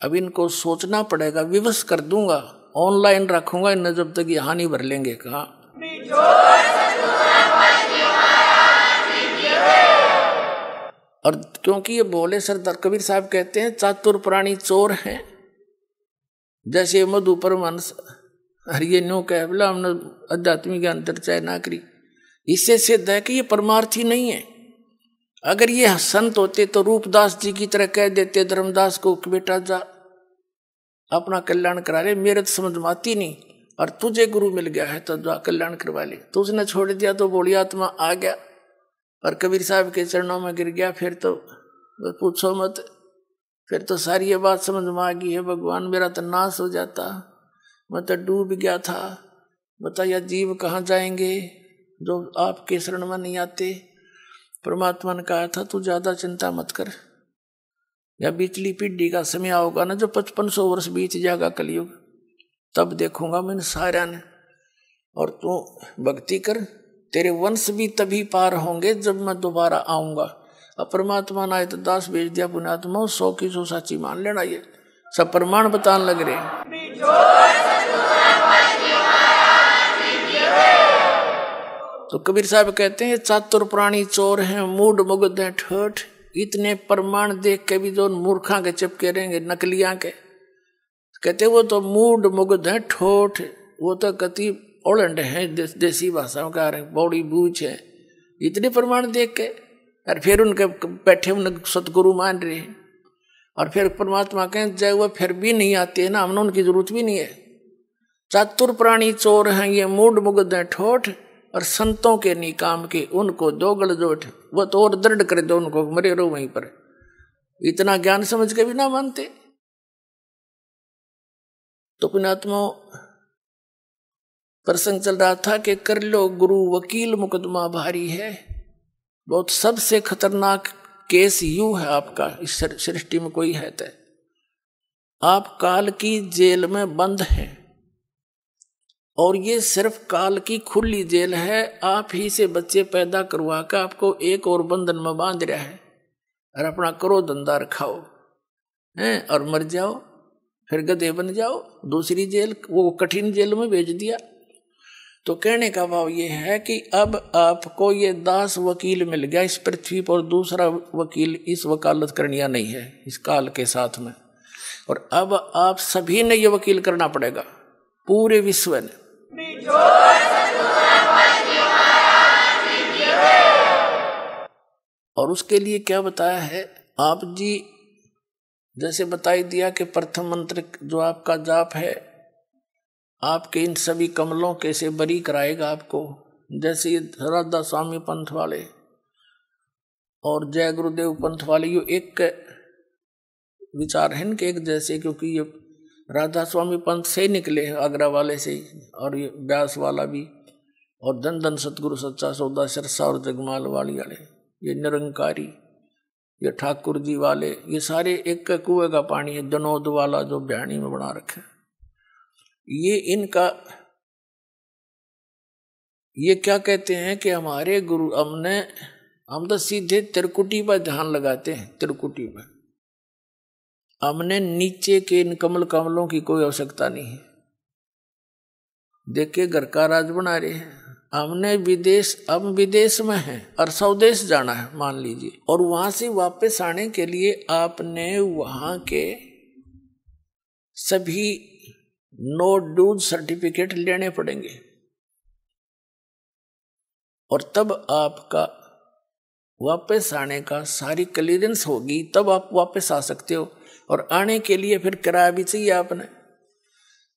अब इनको सोचना पड़ेगा। विवश कर दूंगा, ऑनलाइन रखूंगा इन्हें जब तक यहाँ नहीं भर लेंगे। कहा और क्योंकि ये भोले सरदार कबीर साहब कहते हैं चातुर प्राणी चोर हैं, जैसे मधु परमहंस हरिये नो कह बोला हमने आध्यात्मिक ज्ञान चर्चा ना करी। इससे सिद्ध है कि ये परमार्थी नहीं है। अगर ये संत होते तो रूपदास जी की तरह कह देते धर्मदास को कि बेटा जा अपना कल्याण करा ले, मेरे तो समझ में आती नहीं, और तुझे गुरु मिल गया है तो जा कल्याण करवा ले। तो उसने छोड़ दिया तो बोली आत्मा आ गया और कबीर साहब के चरणों में गिर गया। फिर तो पूछो मत, फिर तो सारी ये बात समझ में आ गई है, भगवान मेरा तो नाश हो जाता, मैं तो डूब गया था। बताइए जीव कहाँ जाएंगे जो आपके शरण में नहीं आते। परमात्मा ने कहा था तू ज्यादा चिंता मत कर, या बिचली पीढ़ी का समय आओगा ना जो 5500 वर्ष बीत जाएगा कलयुग, तब देखूंगा मैंने सारा ने, और तू भक्ति कर, तेरे वंश भी तभी पार होंगे जब मैं दोबारा आऊंगा। अब परमात्मा ने आए तो 10 भेज दिया पुण्यात्मा, 100 की 100 साची मान लेना। ये सब प्रमाण बताने लग रहे हैं। तो कबीर साहब कहते हैं चातुर प्राणी चोर हैं, मूड मुग्ध हैं ठोठ। इतने प्रमाण देख के भी जो मूर्खा के चिपके रहेंगे नकलियां के, कहते वो तो मूड मुग्ध हैं ठोठ, वो तो कति ओलंड है, देसी भाषाओं का बौड़ी बूझ है। इतने प्रमाण देख के और फिर उनके बैठे उन सतगुरु मान रहे हैं। और फिर परमात्मा कहें जय वो फिर भी नहीं आते है ना, हमने उनकी जरूरत भी नहीं है। चातुर प्राणी चोर हैं ये, मूड मुग्ध हैं ठोठ, और संतों के नहीं काम के उनको दो गलजोट। वो तो और दृढ़ कर दो उनको, मरे रहो वहीं पर। इतना ज्ञान समझ के भी ना मानते। तो पुण्यात्मा प्रसंग चल रहा था कि कर लो गुरु वकील मुकदमा भारी है। बहुत सबसे खतरनाक केस यू है आपका इस सृष्टि में कोई है तो आप काल की जेल में बंद हैं, और ये सिर्फ काल की खुली जेल है। आप ही से बच्चे पैदा करवा कर आपको एक और बंधन में बांध रहा है, और अपना करो धंधा रखाओ हैं और मर जाओ, फिर गधे बन जाओ। दूसरी जेल, वो कठिन जेल में भेज दिया। तो कहने का भाव ये है कि अब आपको ये दास वकील मिल गया इस पृथ्वी पर, दूसरा वकील इस वकालत करनिया नहीं है इस काल के साथ में। और अब आप सभी ने ये वकील करना पड़ेगा, पूरे विश्व ने। और उसके लिए क्या बताया है आप जी, जैसे बताई दिया कि प्रथम मंत्र जो आपका जाप है, आपके इन सभी कमलों कैसे बरी कराएगा आपको। जैसे ये राधा स्वामी पंथ वाले और जय गुरुदेव पंथ वाले, ये एक विचार है इनके एक जैसे, क्योंकि ये राधा स्वामी पंथ से ही निकले हैं, आगरा वाले से ही, और ये व्यास वाला भी, और धन धन सतगुरु सच्चा सौदा सरसा और जगमाल वाली वाले, ये निरंकारी, ये ठाकुर जी वाले, ये सारे एक कुएं का पानी है। जनोद वाला जो बयानी में बना रखे, ये इनका, ये क्या कहते हैं कि हमारे गुरु हम तो सीधे त्रिकुटी पर ध्यान लगाते हैं। त्रिकुटी पर हमने नीचे के इन कमलों की कोई आवश्यकता नहीं है। देखे घर का राज बना रहे हैं, हमने हम विदेश में हैं और स्वदेश जाना है मान लीजिए, और वहां से वापस आने के लिए आपने वहां के सभी नो ड्यूज सर्टिफिकेट लेने पड़ेंगे, और तब आपका वापस आने का सारी क्लियरेंस होगी, तब आप वापस आ सकते हो। और आने के लिए फिर किराया भी चाहिए आपने।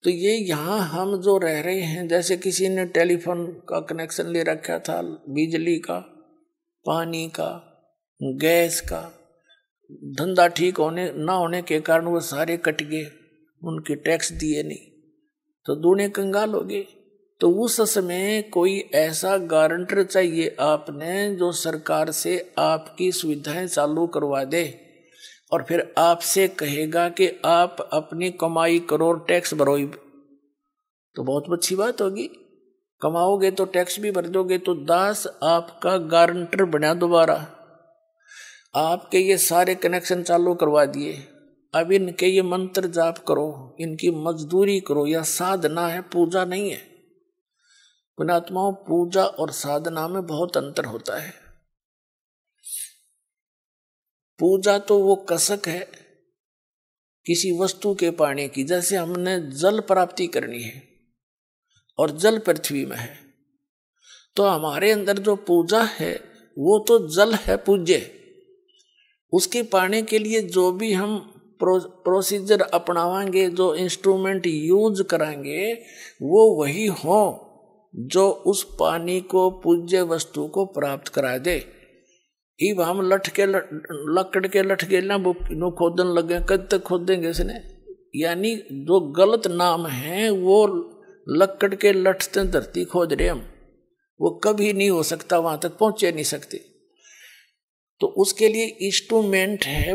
तो ये यहाँ हम जो रह रहे हैं, जैसे किसी ने टेलीफोन का कनेक्शन ले रखा था, बिजली का, पानी का, गैस का, धंधा ठीक होने ना होने के कारण वो सारे कट गए, उनके टैक्स दिए नहीं, तो दूने कंगाल हो गए। तो उस समय कोई ऐसा गारंटर चाहिए आपने जो सरकार से आपकी सुविधाएं चालू करवा दे, और फिर आपसे कहेगा कि आप अपनी कमाई करो और टैक्स भरो। तो बहुत अच्छी बात होगी, कमाओगे तो टैक्स भी भर दोगे। तो दास आपका गारंटर बना दोबारा, आपके ये सारे कनेक्शन चालू करवा दिए। अब इनके ये मंत्र जाप करो, इनकी मजदूरी करो, या साधना है, पूजा नहीं है। पुण्यात्माओं, पूजा और साधना में बहुत अंतर होता है। पूजा तो वो कसक है किसी वस्तु के पाने की, जैसे हमने जल प्राप्ति करनी है और जल पृथ्वी में है, तो हमारे अंदर जो पूजा है वो तो जल है पूज्य। उसके पाने के लिए जो भी हम प्रोसीजर अपनावाएंगे, जो इंस्ट्रूमेंट यूज कराएंगे, वो वही हो जो उस पानी को, पूज्य वस्तु को प्राप्त करा दे। इब हम लकड़ के लठ के ना वो खोदन लगे, कद तक खोदेंगे इसने। यानी जो गलत नाम है वो लकड़ के लठ से धरती खोद रहे हम, वो कभी नहीं हो सकता, वहां तक पहुंचे नहीं सकते। तो उसके लिए इंस्ट्रूमेंट है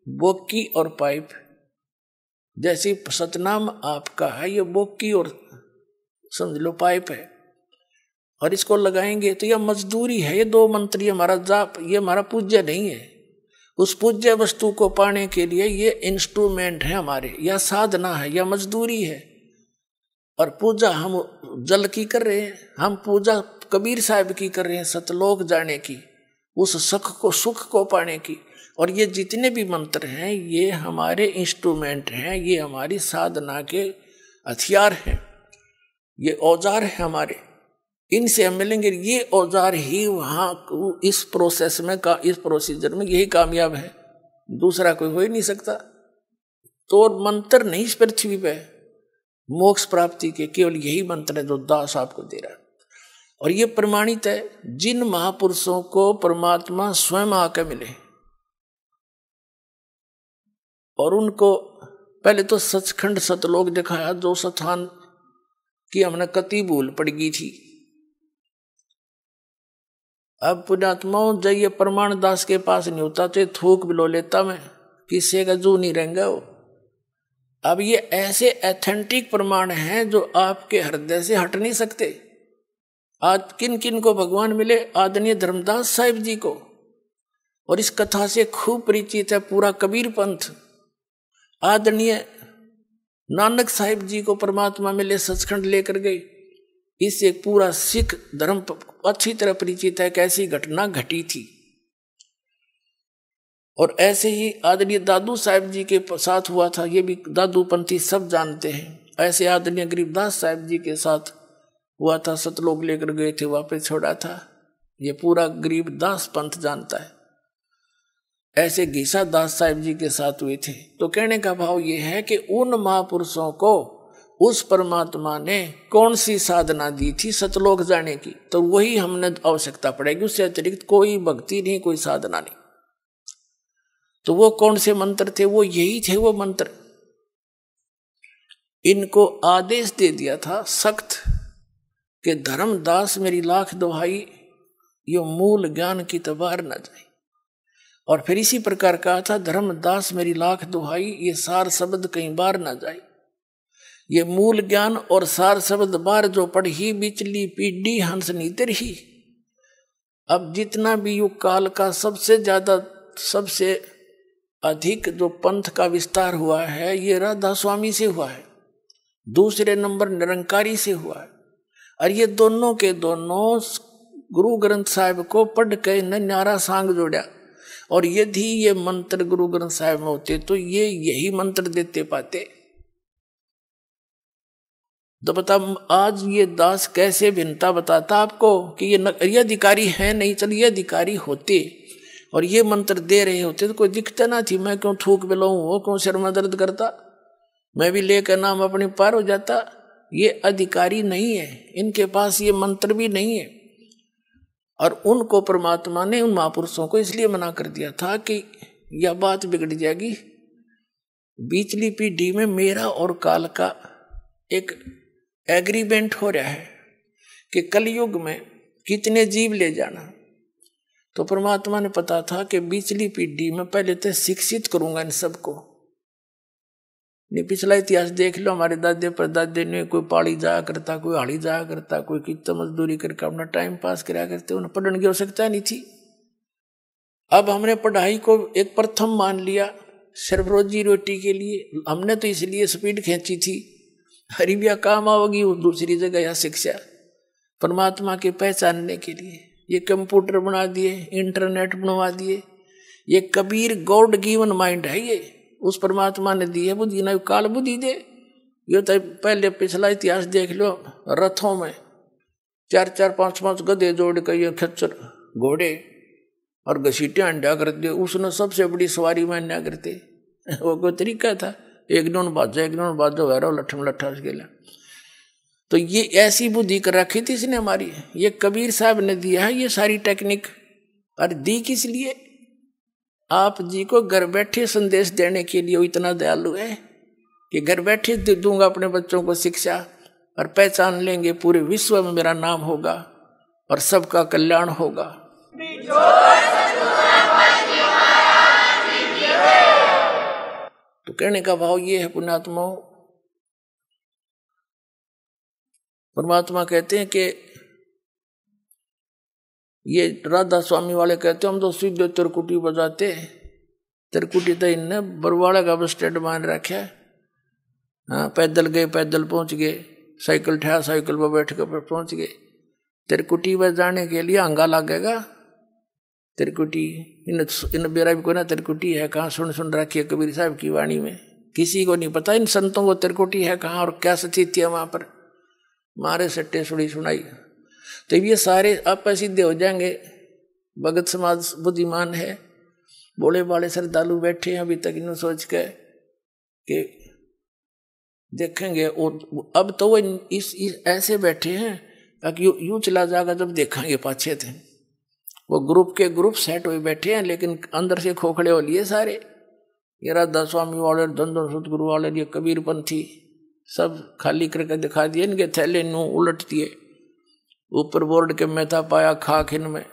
बोकी और पाइप। जैसे सतनाम आपका है, ये बोकी और समझ लो पाइप है। और इसको लगाएंगे तो यह मजदूरी है। ये 2 मंत्र, ये हमारा जाप, ये हमारा पूज्य नहीं है। उस पूज्य वस्तु को पाने के लिए ये इंस्ट्रूमेंट है हमारे, या साधना है, या मजदूरी है। और पूजा हम जल की कर रहे हैं, हम पूजा कबीर साहब की कर रहे हैं, सतलोक जाने की, उस सुख को पाने की। और ये जितने भी मंत्र हैं ये हमारे इंस्ट्रूमेंट हैं, ये हमारी साधना के हथियार हैं, ये औजार हैं हमारे। इनसे हम मिलेंगे, ये औजार ही वहाँ इस प्रोसेस में इस प्रोसीजर में यही कामयाब है, दूसरा कोई हो ही नहीं सकता। तो मंत्र नहीं इस पृथ्वी पे मोक्ष प्राप्ति के, केवल यही मंत्र है जो दास आपको दे रहा है। और ये प्रमाणित है, जिन महापुरुषों को परमात्मा स्वयं आकर मिले और उनको पहले तो सचखंड सतलोक दिखाया, जो स्थान की हमने कति भूल पड़ गई थी। अब पुण्यात्माओं जब ये प्रमाण दास के पास नहीं होता तो थूक बिलो लेता मैं, किसी का जू नहीं रहेंगे वो। अब ये ऐसे एथेंटिक प्रमाण हैं जो आपके हृदय से हट नहीं सकते। आज किन किन को भगवान मिले? आदरणीय धर्मदास साहिब जी को, और इस कथा से खूब परिचित है पूरा कबीर पंथ। आदरणीय नानक साहिब जी को परमात्मा मिले, सचखंड लेकर गए। इससे पूरा सिख धर्म अच्छी तरह परिचित है कैसी घटना घटी थी। और ऐसे ही आदरणीय दादू साहिब जी के साथ हुआ था, ये भी दादू पंथी सब जानते हैं। ऐसे आदरणीय गरीबदास साहिब जी के साथ हुआ था, सतलोक लेकर गए थे, वापस छोड़ा था, ये पूरा गरीबदास पंथ जानता है। ऐसे घीसा दास साहिब जी के साथ हुए थे। तो कहने का भाव ये है कि उन महापुरुषों को उस परमात्मा ने कौन सी साधना दी थी सतलोक जाने की, तो वही हमने आवश्यकता पड़ेगी, उससे अतिरिक्त कोई भक्ति नहीं, कोई साधना नहीं। तो वो कौन से मंत्र थे? वो यही थे वो मंत्र। इनको आदेश दे दिया था सख्त कि धर्मदास मेरी लाख दुहाई, यो मूल ज्ञान की तबार न जाए। और फिर इसी प्रकार कहा था, धर्मदास मेरी लाख दुहाई, ये सार शब्द कहीं बार ना जाए। ये मूल ज्ञान और सार शब्द बार जो पढ़ी, बिचली पीढ़ी हंस नीतर ही। अब जितना भी युग काल का सबसे ज्यादा सबसे अधिक जो पंथ का विस्तार हुआ है ये राधा स्वामी से हुआ है, दूसरे नंबर निरंकारी से हुआ है। और ये दोनों के दोनों गुरु ग्रंथ साहिब को पढ़ के न्यारा सांग जोड़ा। और यदि ये मंत्र गुरु ग्रंथ साहिब में होते तो ये यही मंत्र देते पाते। तो बता आज ये दास कैसे भिन्नता बताता आपको कि ये अधिकारी है नहीं, चल ये अधिकारी होते और ये मंत्र दे रहे होते तो कोई दिक्कत ना थी। मैं क्यों थूक बिलाऊं, वो क्यों सिर में दर्द करता, मैं भी लेकर नाम अपने पार हो जाता। ये अधिकारी नहीं है, इनके पास ये मंत्र भी नहीं है। और उनको परमात्मा ने, उन महापुरुषों को इसलिए मना कर दिया था कि यह बात बिगड़ जाएगी। बीचली पीढ़ी में मेरा और काल का एक एग्रीमेंट हो रहा है कि कलयुग में कितने जीव ले जाना। तो परमात्मा ने पता था कि बीचली पीढ़ी में पहले तो शिक्षित करूंगा इन सबको। नहीं पिछला इतिहास देख लो, हमारे दादे परदादे ने कोई पाड़ी जाया करता, कोई हाड़ी जाया करता, कोई कितना मजदूरी करके अपना टाइम पास कराया करते, उन्हें पढ़ने की आवश्यकता नहीं थी। अब हमने पढ़ाई को एक प्रथम मान लिया सिर्फ रोजी रोटी के लिए। हमने तो इसलिए स्पीड खींची थी, हरीबिया काम आओगी वो दूसरी जगह या शिक्षा परमात्मा के पहचानने के लिए। ये कंप्यूटर बना दिए, इंटरनेट बनवा दिए। ये कबीर गॉड गिवन माइंड है, ये उस परमात्मा ने दी है बुद्धि, ना काल बुद्धि दे। ये तो पहले पिछला इतिहास देख लो, रथों में 4-4 5-5 गधे जोड़ कर ये खच्चर घोड़े और घसीटे अंडा करते, उसने सबसे बड़ी सवारी में अन्या करते। वो कोई तरीका था, एक नोन बाजो वैरो लठम लट्ठा गेला। तो ये ऐसी बुद्धि कर रखी थी इसने हमारी। ये कबीर साहब ने दिया है ये सारी टेक्निक। और दी किस लिए? आप जी को घर बैठे संदेश देने के लिए। वो इतना दयालु है कि घर बैठे दे दूंगा अपने बच्चों को शिक्षा, और पहचान लेंगे पूरे विश्व में मेरा नाम होगा और सबका कल्याण होगा। तो कहने का भाव ये है पुण्यात्माओं, परमात्मा कहते हैं कि ये राधा स्वामी वाले कहते हम तो सीधे तिरकुटी बजाते। तिरकुटी तो इनने बरवाड़ा का बस स्टैंड मान रखा है। हाँ, पैदल गए, पैदल पहुंच गए, साइकिल ठा, साइकिल पर बैठ कर पहुंच गए। तिरकुटी बजाने के लिए अंगा लगेगा। तिरकुटी इन बेरा भी कोई ना तिरकुटी है कहाँ, सुन रखी है कबीर साहब की वाणी में। किसी को नहीं पता इन संतों को तिरकुटी है कहाँ और क्या सचित है वहां पर। मारे सट्टे सुड़ी सुनाई। तो ये सारे आप सीधे हो जाएंगे। भगत समाज बुद्धिमान है, बोले बाले श्रद्धालु बैठे हैं अभी तक इन्हों सोच के कि देखेंगे। और अब तो वो इस ऐसे बैठे हैं कि यूं चला जाएगा जब देखेंगे पाछे थे। वो ग्रुप के ग्रुप सेट हुए बैठे हैं, लेकिन अंदर से खोखड़े हो लिए सारे। ये राधा स्वामी वाले, धन सतगुरु वाले, ये कबीरपंथी सब खाली करके दिखा दिए। इनके थैले नू उलट दिए, ऊपर बोर्ड के में था पाया खाक इनमें।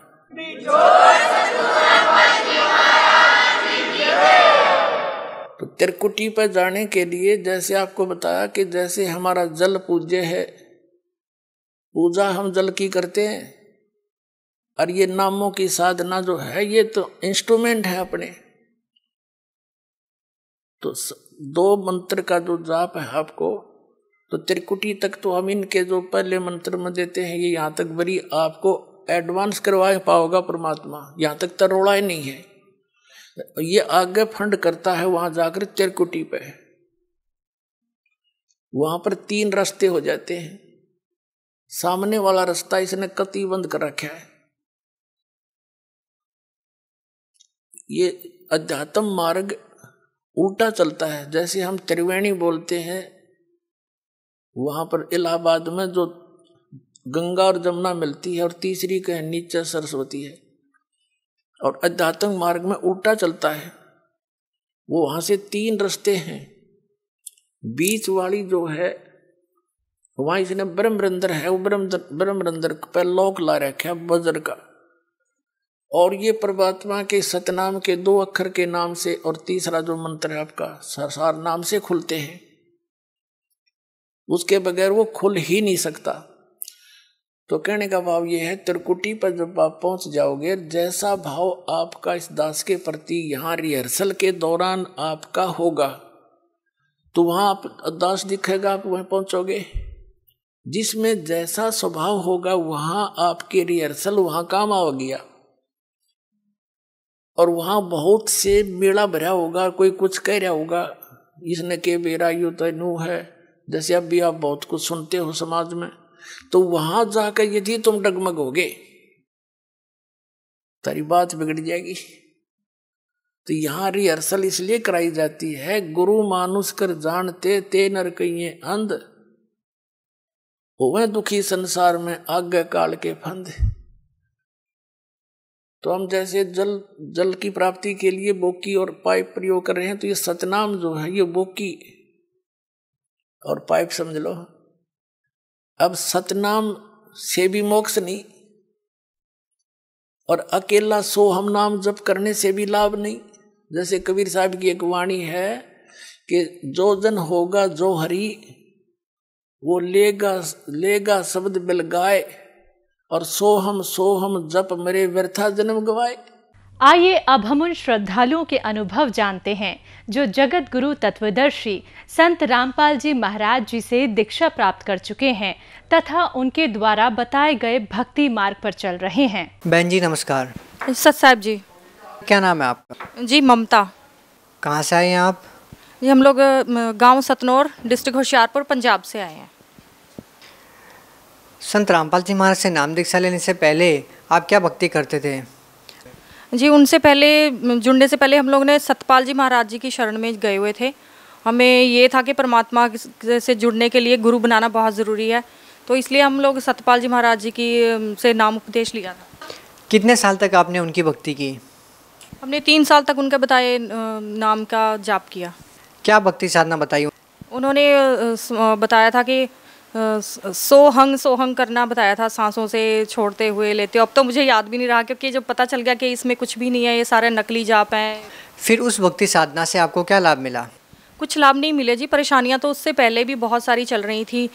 तो तिरकुटी पर जाने के लिए जैसे आपको बताया कि जैसे हमारा जल पूज्य है, पूजा हम जल की करते हैं, और ये नामों की साधना जो है ये तो इंस्ट्रूमेंट है अपने। तो 2 मंत्र का जो जाप है आपको, तो त्रिकुटी तक तो हम इनके जो पहले मंत्र में देते हैं ये यहाँ तक बड़ी आपको एडवांस करवा पाओगा परमात्मा, यहाँ तक तरोड़ा ही नहीं है। ये आगे फंड करता है वहां जाकर त्रिकुटी पे। वहां पर 3 रास्ते हो जाते हैं। सामने वाला रास्ता इसने कति बंद कर रखा है। ये अध्यात्म मार्ग उल्टा चलता है। जैसे हम त्रिवेणी बोलते हैं, वहां पर इलाहाबाद में जो गंगा और जमुना मिलती है और तीसरी कहे नीचे सरस्वती है, और अध्यात्म मार्ग में उल्टा चलता है। वो वहां से 3 रास्ते हैं। बीच वाली जो है वहां इसने ब्रह्मरंध्र है, वो ब्रह्मरंध्र पे लोक ला रखा है वज्र का। और ये परमात्मा के सतनाम के 2 अक्षर के नाम से, और तीसरा जो मंत्र है आपका सार नाम से खुलते हैं। उसके बगैर वो खुल ही नहीं सकता। तो कहने का भाव ये है, त्रिकुटी पर जब आप पहुंच जाओगे, जैसा भाव आपका इस दास के प्रति यहाँ रिहर्सल के दौरान आपका होगा, तो वहां आप दास दिखेगा, आप वहीं पहुंचोगे। जिसमें जैसा स्वभाव होगा वहां आपके रिहर्सल वहां काम आ गया। और वहां बहुत से मेला भरा होगा, कोई कुछ कह रहा होगा, इसने के बेरा यू तो नू है, जैसे अब भी आप बहुत कुछ सुनते हो समाज में। तो वहां जाकर यदि तुम डगमगोगे, तारी बात बिगड़ जाएगी। तो यहाँ रिहर्सल इसलिए कराई जाती है, गुरु मानुष कर जानते ते नर कहिए अंध, होवे दुखी संसार में आगे काल के फंद। तो हम जैसे जल की प्राप्ति के लिए बोकी और पाइप प्रयोग कर रहे हैं, तो ये सतनाम जो है ये बोकी और पाइप समझ लो। अब सतनाम से भी मोक्ष नहीं, और अकेला सोहम नाम जप करने से भी लाभ नहीं। जैसे कबीर साहब की एक वाणी है कि जो जन होगा जो हरि, वो लेगा शब्द बिल गाए, और सोहम सोहम जप मेरे व्यर्था जन्म गवाए। आइए अब हम उन श्रद्धालुओं के अनुभव जानते हैं जो जगत गुरु तत्वदर्शी संत रामपाल जी महाराज जी से दीक्षा प्राप्त कर चुके हैं तथा उनके द्वारा बताए गए भक्ति मार्ग पर चल रहे हैं। बहन जी नमस्कार। सत साहब जी। क्या नाम है आपका? जी ममता। कहाँ से आए हैं आप? जी हम लोग गांव सतनौर, डिस्ट्रिक्ट होशियारपुर, पंजाब से आए हैं। संत रामपाल जी महाराज से नाम दीक्षा लेने से पहले आप क्या भक्ति करते थे? जी उनसे पहले जुड़ने से पहले हम लोग ने सतपाल जी महाराज जी की शरण में गए हुए थे। हमें ये था कि परमात्मा से जुड़ने के लिए गुरु बनाना बहुत ज़रूरी है, तो इसलिए हम लोग सतपाल जी महाराज जी की से नाम उपदेश लिया था। कितने साल तक आपने उनकी भक्ति की? हमने 3 साल तक उनके बताए नाम का जाप किया। क्या भक्ति साधना बताई? उन्होंने बताया था कि सोहंग करना बताया था, सांसों से छोड़ते हुए लेते। अब तो मुझे याद भी नहीं रहा, क्योंकि जब पता चल गया कि इसमें कुछ भी नहीं है, ये सारे नकली जाप हैं। फिर उस भक्ति साधना से आपको क्या लाभ मिला? कुछ लाभ नहीं मिले जी। परेशानियां तो उससे पहले भी बहुत सारी चल रही थी।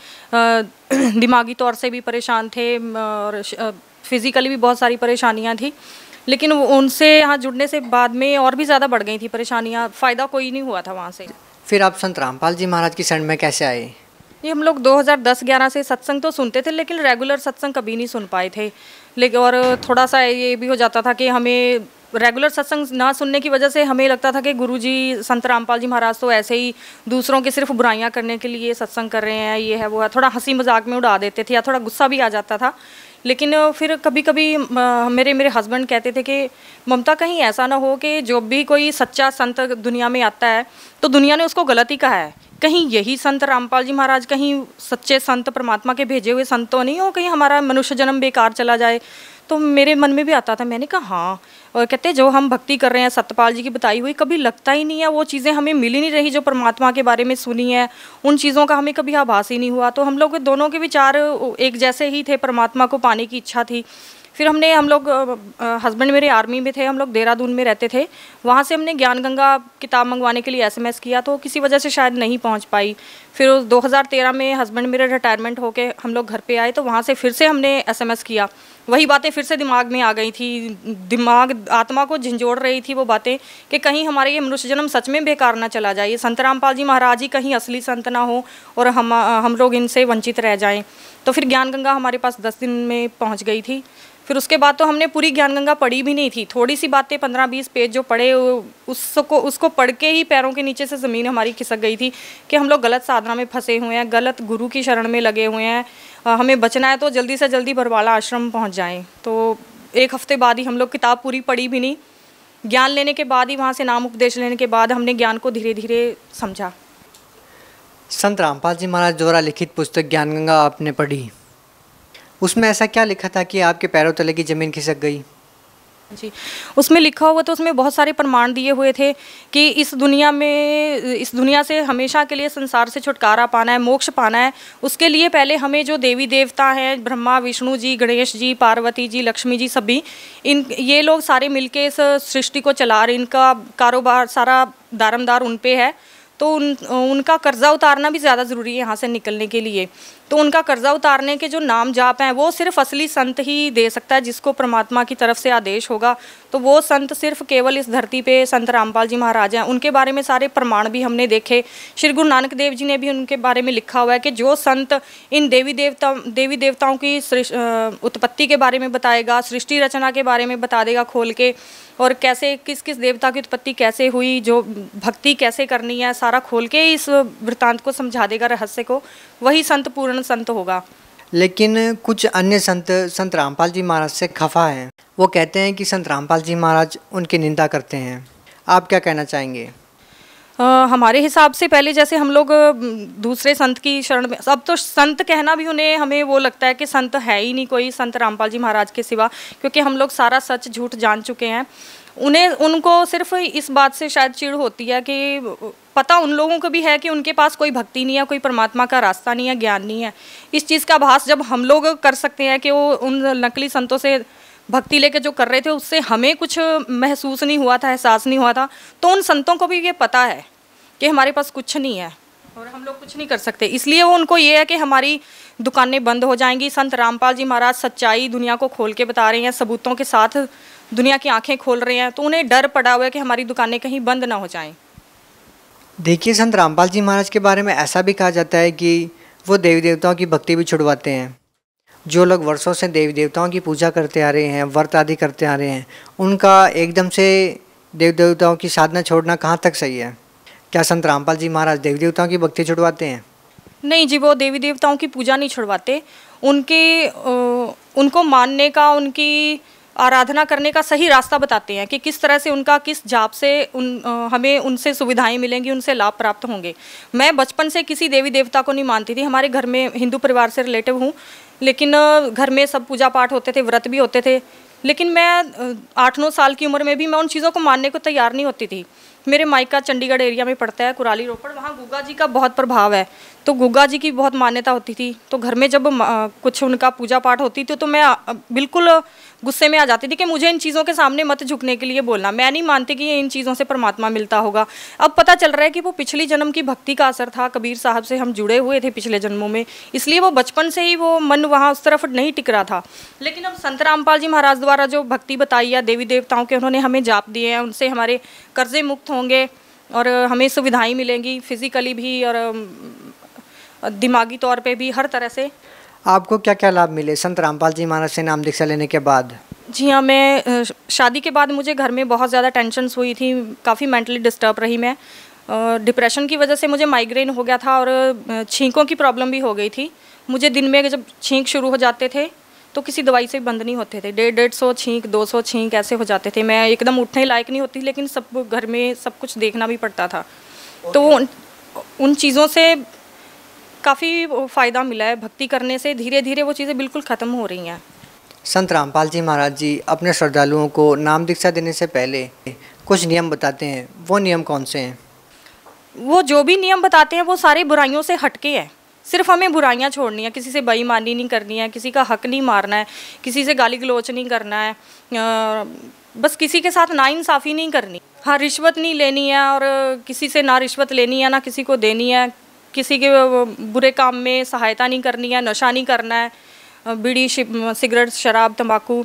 दिमागी तौर से भी परेशान थे, और फिज़िकली भी बहुत सारी परेशानियाँ थी, लेकिन उनसे यहाँ जुड़ने से बाद में और भी ज़्यादा बढ़ गई थी परेशानियाँ, फ़ायदा कोई नहीं हुआ था वहाँ से। फिर आप संत रामपाल जी महाराज की शरण में कैसे आए? ये हम लोग 2010-11 से सत्संग तो सुनते थे, लेकिन रेगुलर सत्संग कभी नहीं सुन पाए थे। लेकिन और थोड़ा सा ये भी हो जाता था कि हमें रेगुलर सत्संग ना सुनने की वजह से हमें लगता था कि गुरुजी संत रामपाल जी महाराज तो ऐसे ही दूसरों की सिर्फ बुराइयां करने के लिए सत्संग कर रहे हैं, ये है वो है, थोड़ा हंसी मजाक में उड़ा देते थे या थोड़ा गुस्सा भी आ जाता था। लेकिन फिर कभी कभी मेरे हस्बैंड कहते थे कि ममता कहीं ऐसा ना हो कि जो भी कोई सच्चा संत दुनिया में आता है तो दुनिया ने उसको गलत ही कहा है, कहीं यही संत रामपाल जी महाराज कहीं सच्चे संत परमात्मा के भेजे हुए संत तो नहीं हो, कहीं हमारा मनुष्य जन्म बेकार चला जाए। तो मेरे मन में भी आता था, मैंने कहा हाँ। और कहते जो हम भक्ति कर रहे हैं सतपाल जी की बताई हुई, कभी लगता ही नहीं है वो चीज़ें हमें मिल ही नहीं रही जो परमात्मा के बारे में सुनी है, उन चीज़ों का हमें कभी आभास ही नहीं हुआ। तो हम लोग दोनों के विचार एक जैसे ही थे, परमात्मा को पाने की इच्छा थी। फिर हम लोग हस्बैंड मेरे आर्मी में थे, हम लोग देहरादून में रहते थे, वहाँ से हमने ज्ञान गंगा किताब मंगवाने के लिए SMS किया, तो किसी वजह से शायद नहीं पहुँच पाई। फिर 2013 में हस्बैंड मेरे रिटायरमेंट होके हम लोग घर पे आए, तो वहाँ से फिर से हमने SMS किया, वही बातें फिर से दिमाग में आ गई थी, दिमाग आत्मा को झंझोड़ रही थी वो बातें कि कहीं हमारे ये मनुष्य जन्म सच में बेकार ना चला जाए, संत रामपाल जी महाराज ही कहीं असली संत ना हो और हम लोग इनसे वंचित रह जाएं। तो फिर ज्ञान गंगा हमारे पास 10 दिन में पहुंच गई थी। फिर उसके बाद तो हमने पूरी ज्ञान गंगा पढ़ी भी नहीं थी, थोड़ी सी बातें 15-20 पेज जो पढ़े उसको पढ़ के ही पैरों के नीचे से ज़मीन हमारी खिसक गई थी कि हम लोग गलत साधना में फंसे हुए हैं, गलत गुरु की शरण में लगे हुए हैं, हमें बचना है तो जल्दी से जल्दी बरवाला आश्रम पहुंच जाएं। तो 1 हफ्ते बाद ही हम लोग किताब पूरी पढ़ी भी नहीं, ज्ञान लेने के बाद ही वहाँ से नाम उपदेश लेने के बाद हमने ज्ञान को धीरे धीरे समझा। संत रामपाल जी महाराज द्वारा लिखित पुस्तक ज्ञान गंगा आपने पढ़ी, उसमें ऐसा क्या लिखा था कि आपके पैरों तले की ज़मीन खिसक गई? जी, उसमें लिखा हुआ तो उसमें बहुत सारे प्रमाण दिए हुए थे कि इस दुनिया से हमेशा के लिए संसार से छुटकारा पाना है, मोक्ष पाना है, उसके लिए पहले हमें जो देवी देवता हैं, ब्रह्मा विष्णु जी, गणेश जी, पार्वती जी, लक्ष्मी जी, सभी ये लोग सारे मिलके इस सृष्टि को चला रहे, इनका कारोबार सारा दारमदार उन पे है, तो उनका कर्जा उतारना भी ज़्यादा ज़रूरी है यहाँ से निकलने के लिए। तो उनका कर्जा उतारने के जो नाम जाप हैं वो सिर्फ असली संत ही दे सकता है, जिसको परमात्मा की तरफ से आदेश होगा। तो वो संत सिर्फ केवल इस धरती पे संत रामपाल जी महाराज हैं। उनके बारे में सारे प्रमाण भी हमने देखे, श्री गुरु नानक देव जी ने भी उनके बारे में लिखा हुआ है कि जो संत इन देवी देवताओं की उत्पत्ति के बारे में बताएगा, सृष्टि रचना के बारे में बता देगा खोल के, और कैसे किस किस देवता की उत्पत्ति कैसे हुई, जो भक्ति कैसे करनी है, सारा खोल के इस वृत्तांत को समझा देगा, रहस्य को, वही संत पूर्ण संत होगा। लेकिन कुछ अन्य संत रामपाल जी महाराज से खफा हैं, वो कहते हैं कि संत रामपाल जी महाराज उनकी निंदा करते हैं, आप क्या कहना चाहेंगे? हमारे हिसाब से पहले जैसे हम लोग दूसरे संत की शरण में, अब तो संत कहना भी हमें वो लगता है कि संत है ही नहीं कोई संत रामपाल जी महाराज के सिवा, क्योंकि हम लोग सारा सच झूठ जान चुके हैं। उनको सिर्फ इस बात से शायद चिढ़ होती है कि पता उन लोगों को भी है कि उनके पास कोई भक्ति नहीं है, कोई परमात्मा का रास्ता नहीं है, ज्ञान नहीं है। इस चीज़ का आभास जब हम लोग कर सकते हैं कि वो उन नकली संतों से भक्ति लेके जो कर रहे थे उससे हमें कुछ महसूस नहीं हुआ था, एहसास नहीं हुआ था, तो उन संतों को भी ये पता है कि हमारे पास कुछ नहीं है और हम लोग कुछ नहीं कर सकते। इसलिए वो उनको ये है कि हमारी दुकानें बंद हो जाएंगी। संत रामपाल जी महाराज सच्चाई दुनिया को खोल के बता रहे हैं, सबूतों के साथ दुनिया की आंखें खोल रहे हैं, तो उन्हें डर पड़ा हुआ है कि हमारी दुकानें कहीं बंद ना हो जाएं। देखिए, संत रामपाल जी महाराज के बारे में ऐसा भी कहा जाता है कि वो देवी देवताओं की भक्ति भी छुड़वाते हैं। जो लोग वर्षों से देवी देवताओं की पूजा करते आ रहे हैं, व्रत आदि करते आ रहे हैं, उनका एकदम से देवी देवताओं की साधना छोड़ना कहाँ तक सही है? क्या संत रामपाल जी महाराज देवी देवताओं की भक्ति छुड़वाते हैं? नहीं जी, वो देवी देवताओं की पूजा नहीं छुड़वाते। उनको मानने का, उनकी आराधना करने का सही रास्ता बताते हैं कि किस तरह से उनका किस जाप से हमें उनसे सुविधाएं मिलेंगी, उनसे लाभ प्राप्त होंगे। मैं बचपन से किसी देवी देवता को नहीं मानती थी। हमारे घर में हिंदू परिवार से रिलेटिव हूँ, लेकिन घर में सब पूजा पाठ होते थे, व्रत भी होते थे, लेकिन मैं 8-9 साल की उम्र में भी मैं उन चीज़ों को मानने को तैयार नहीं होती थी। मेरे मायका चंडीगढ़ एरिया में पड़ता है, कुराली रोपड़, वहाँ गुग्गा जी का बहुत प्रभाव है, तो गुग्गा जी की बहुत मान्यता होती थी। तो घर में जब कुछ उनका पूजा पाठ होती थी तो मैं बिल्कुल गुस्से में आ जाती थी कि मुझे इन चीज़ों के सामने मत झुकने के लिए बोलना। मैं नहीं मानती कि इन चीज़ों से परमात्मा मिलता होगा। अब पता चल रहा है कि वो पिछली जन्म की भक्ति का असर था, कबीर साहब से हम जुड़े हुए थे पिछले जन्मों में, इसलिए वो बचपन से ही वो मन वहाँ उस तरफ नहीं टिक रहा था। लेकिन अब संत रामपाल जी महाराज द्वारा जो भक्ति बताई है, देवी देवताओं के उन्होंने हमें जाप दिए हैं, उनसे हमारे कर्जे मुक्त होंगे और हमें सुविधाएँ मिलेंगी, फिजिकली भी और दिमागी तौर पे भी, हर तरह से। आपको क्या क्या लाभ मिले संत रामपाल जी महाराज से नाम दीक्षा लेने के बाद? जी हाँ, मैं शादी के बाद मुझे घर में बहुत ज़्यादा टेंशन्स हुई थी, काफ़ी मेंटली डिस्टर्ब रही मैं। डिप्रेशन की वजह से मुझे माइग्रेन हो गया था और छींकों की प्रॉब्लम भी हो गई थी। मुझे दिन में जब छींक शुरू हो जाते थे तो किसी दवाई से बंद नहीं होते थे, 150 छींक, 200 छींक ऐसे हो जाते थे। मैं एकदम उठने लायक नहीं होती, लेकिन सब घर में सब कुछ देखना भी पड़ता था। तो उन चीज़ों से काफ़ी फ़ायदा मिला है। भक्ति करने से धीरे धीरे वो चीज़ें बिल्कुल ख़त्म हो रही हैं। संत रामपाल जी महाराज जी अपने श्रद्धालुओं को नाम दीक्षा देने से पहले कुछ नियम बताते हैं, वो नियम कौन से हैं? वो जो भी नियम बताते हैं वो सारी बुराइयों से हटके है। सिर्फ हमें बुराइयां छोड़नी है, किसी से बेईमानी नहीं करनी है, किसी का हक नहीं मारना है, किसी से गाली गलौच नहीं करना है, बस किसी के साथ नाइंसाफ़ी नहीं करनी। हाँ, रिश्वत नहीं लेनी है और किसी से ना रिश्वत लेनी है ना किसी को देनी है, किसी के बुरे काम में सहायता नहीं करनी है, नशा नहीं करना है, बीड़ी सिगरेट शराब तंबाकू।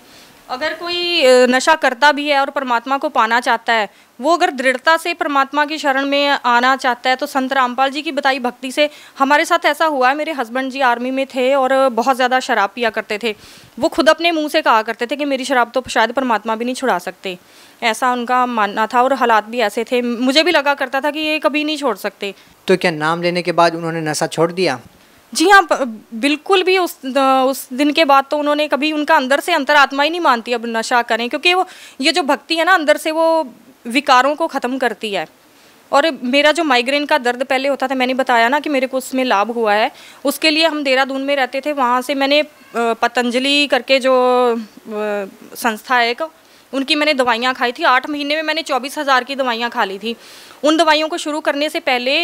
अगर कोई नशा करता भी है और परमात्मा को पाना चाहता है, वो अगर दृढ़ता से परमात्मा की शरण में आना चाहता है तो संत रामपाल जी की बताई भक्ति से, हमारे साथ ऐसा हुआ है। मेरे हस्बैंड जी आर्मी में थे और बहुत ज़्यादा शराब पिया करते थे। वो खुद अपने मुंह से कहा करते थे कि मेरी शराब तो शायद परमात्मा भी नहीं छुड़ा सकते, ऐसा उनका मानना था और हालात भी ऐसे थे। मुझे भी लगा करता था कि ये कभी नहीं छोड़ सकते। तो क्या नाम लेने के बाद उन्होंने नशा छोड़ दिया? जी हाँ, बिल्कुल भी उस दिन के बाद तो उन्होंने कभी, उनका अंदर से अंतरात्मा ही नहीं मानती अब नशा करें, क्योंकि वो ये जो भक्ति है ना अंदर से वो विकारों को ख़त्म करती है। और मेरा जो माइग्रेन का दर्द पहले होता था, मैंने बताया ना कि मेरे को उसमें लाभ हुआ है। उसके लिए हम देहरादून में रहते थे, वहाँ से मैंने पतंजलि करके जो संस्था है एक, उनकी मैंने दवाइयाँ खाई थी। 8 महीने में मैंने 24,000 की दवाइयाँ खा ली थी। उन दवाइयों को शुरू करने से पहले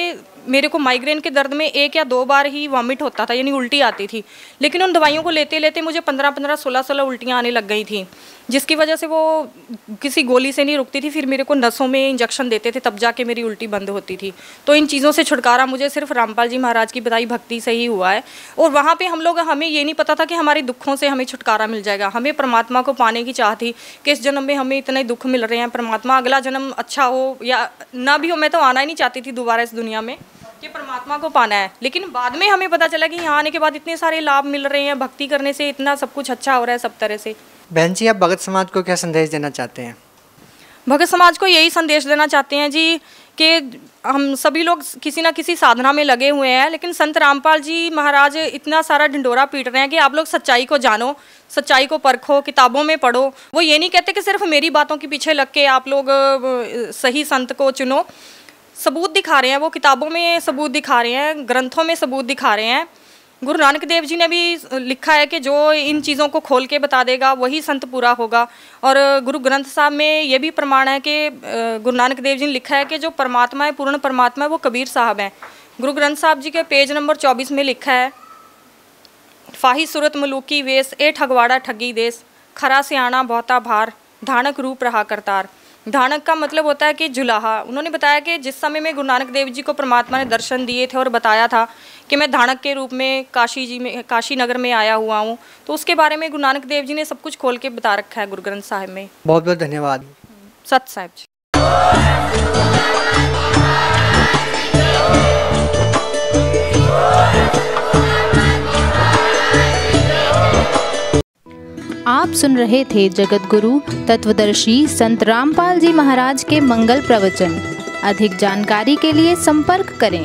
मेरे को माइग्रेन के दर्द में 1 या 2 बार ही वॉमिट होता था, यानी उल्टी आती थी। लेकिन उन दवाइयों को लेते लेते मुझे 15-15, 16-16 उल्टियाँ आने लग गई थी, जिसकी वजह से वो किसी गोली से नहीं रुकती थी। फिर मेरे को नसों में इंजेक्शन देते थे, तब जाके मेरी उल्टी बंद होती थी। तो इन चीज़ों से छुटकारा मुझे सिर्फ रामपाल जी महाराज की बताई भक्ति से ही हुआ है। और वहाँ पर हमें ये नहीं पता था कि हमारे दुखों से हमें छुटकारा मिल जाएगा। हमें परमात्मा को पाने की चाह थी कि इस जन्म में हमें इतने दुख मिल रहे हैं, परमात्मा अगला जन्म अच्छा हो या ना भी हो, मैं तो आना ही नहीं चाहती थी दोबारा इस दुनिया में, कि परमात्मा को पाना है। लेकिन बाद में हमें पता चला कि यहाँ आने के बाद इतने सारे लाभ मिल रहे हैं, भक्ति करने से इतना सब कुछ अच्छा हो रहा है सब तरह से। बहन जी, आप भगत समाज को क्या संदेश देना चाहते हैं? भगत समाज को यही संदेश देना चाहते हैं जी कि हम सभी लोग किसी ना किसी साधना में लगे हुए हैं, लेकिन संत रामपाल जी महाराज इतना सारा ढिंडोरा पीट रहे हैं कि आप लोग सच्चाई को जानो, सच्चाई को परखो, किताबों में पढ़ो। वो ये नहीं कहते कि सिर्फ मेरी बातों के पीछे लग के आप लोग सही संत को चुनो। सबूत दिखा रहे हैं, वो किताबों में सबूत दिखा रहे हैं, ग्रंथों में सबूत दिखा रहे हैं। गुरु नानक देव जी ने भी लिखा है कि जो इन चीज़ों को खोल के बता देगा वही संत पूरा होगा। और गुरु ग्रंथ साहब में ये भी प्रमाण है कि गुरु नानक देव जी ने लिखा है कि जो परमात्मा है, पूर्ण परमात्मा है, वो कबीर साहब हैं। गुरु ग्रंथ साहब जी के पेज नंबर 24 में लिखा है, फाही सूरत मलूकी वेश, ए ठगवाड़ा ठगी देश, खरा सियाणा बहुता भार, धानक रूप रहा करतार। धानक का मतलब होता है कि जुलाहा। उन्होंने बताया कि जिस समय में गुरु नानक देव जी को परमात्मा ने दर्शन दिए थे और बताया था कि मैं धानक के रूप में काशी नगर में आया हुआ हूँ, तो उसके बारे में गुरु नानक देव जी ने सब कुछ खोल के बता रखा है गुरु ग्रंथ साहिब में। बहुत बहुत धन्यवाद। सत साहिब जी। आप सुन रहे थे जगत गुरु तत्वदर्शी संत रामपाल जी महाराज के मंगल प्रवचन। अधिक जानकारी के लिए संपर्क करें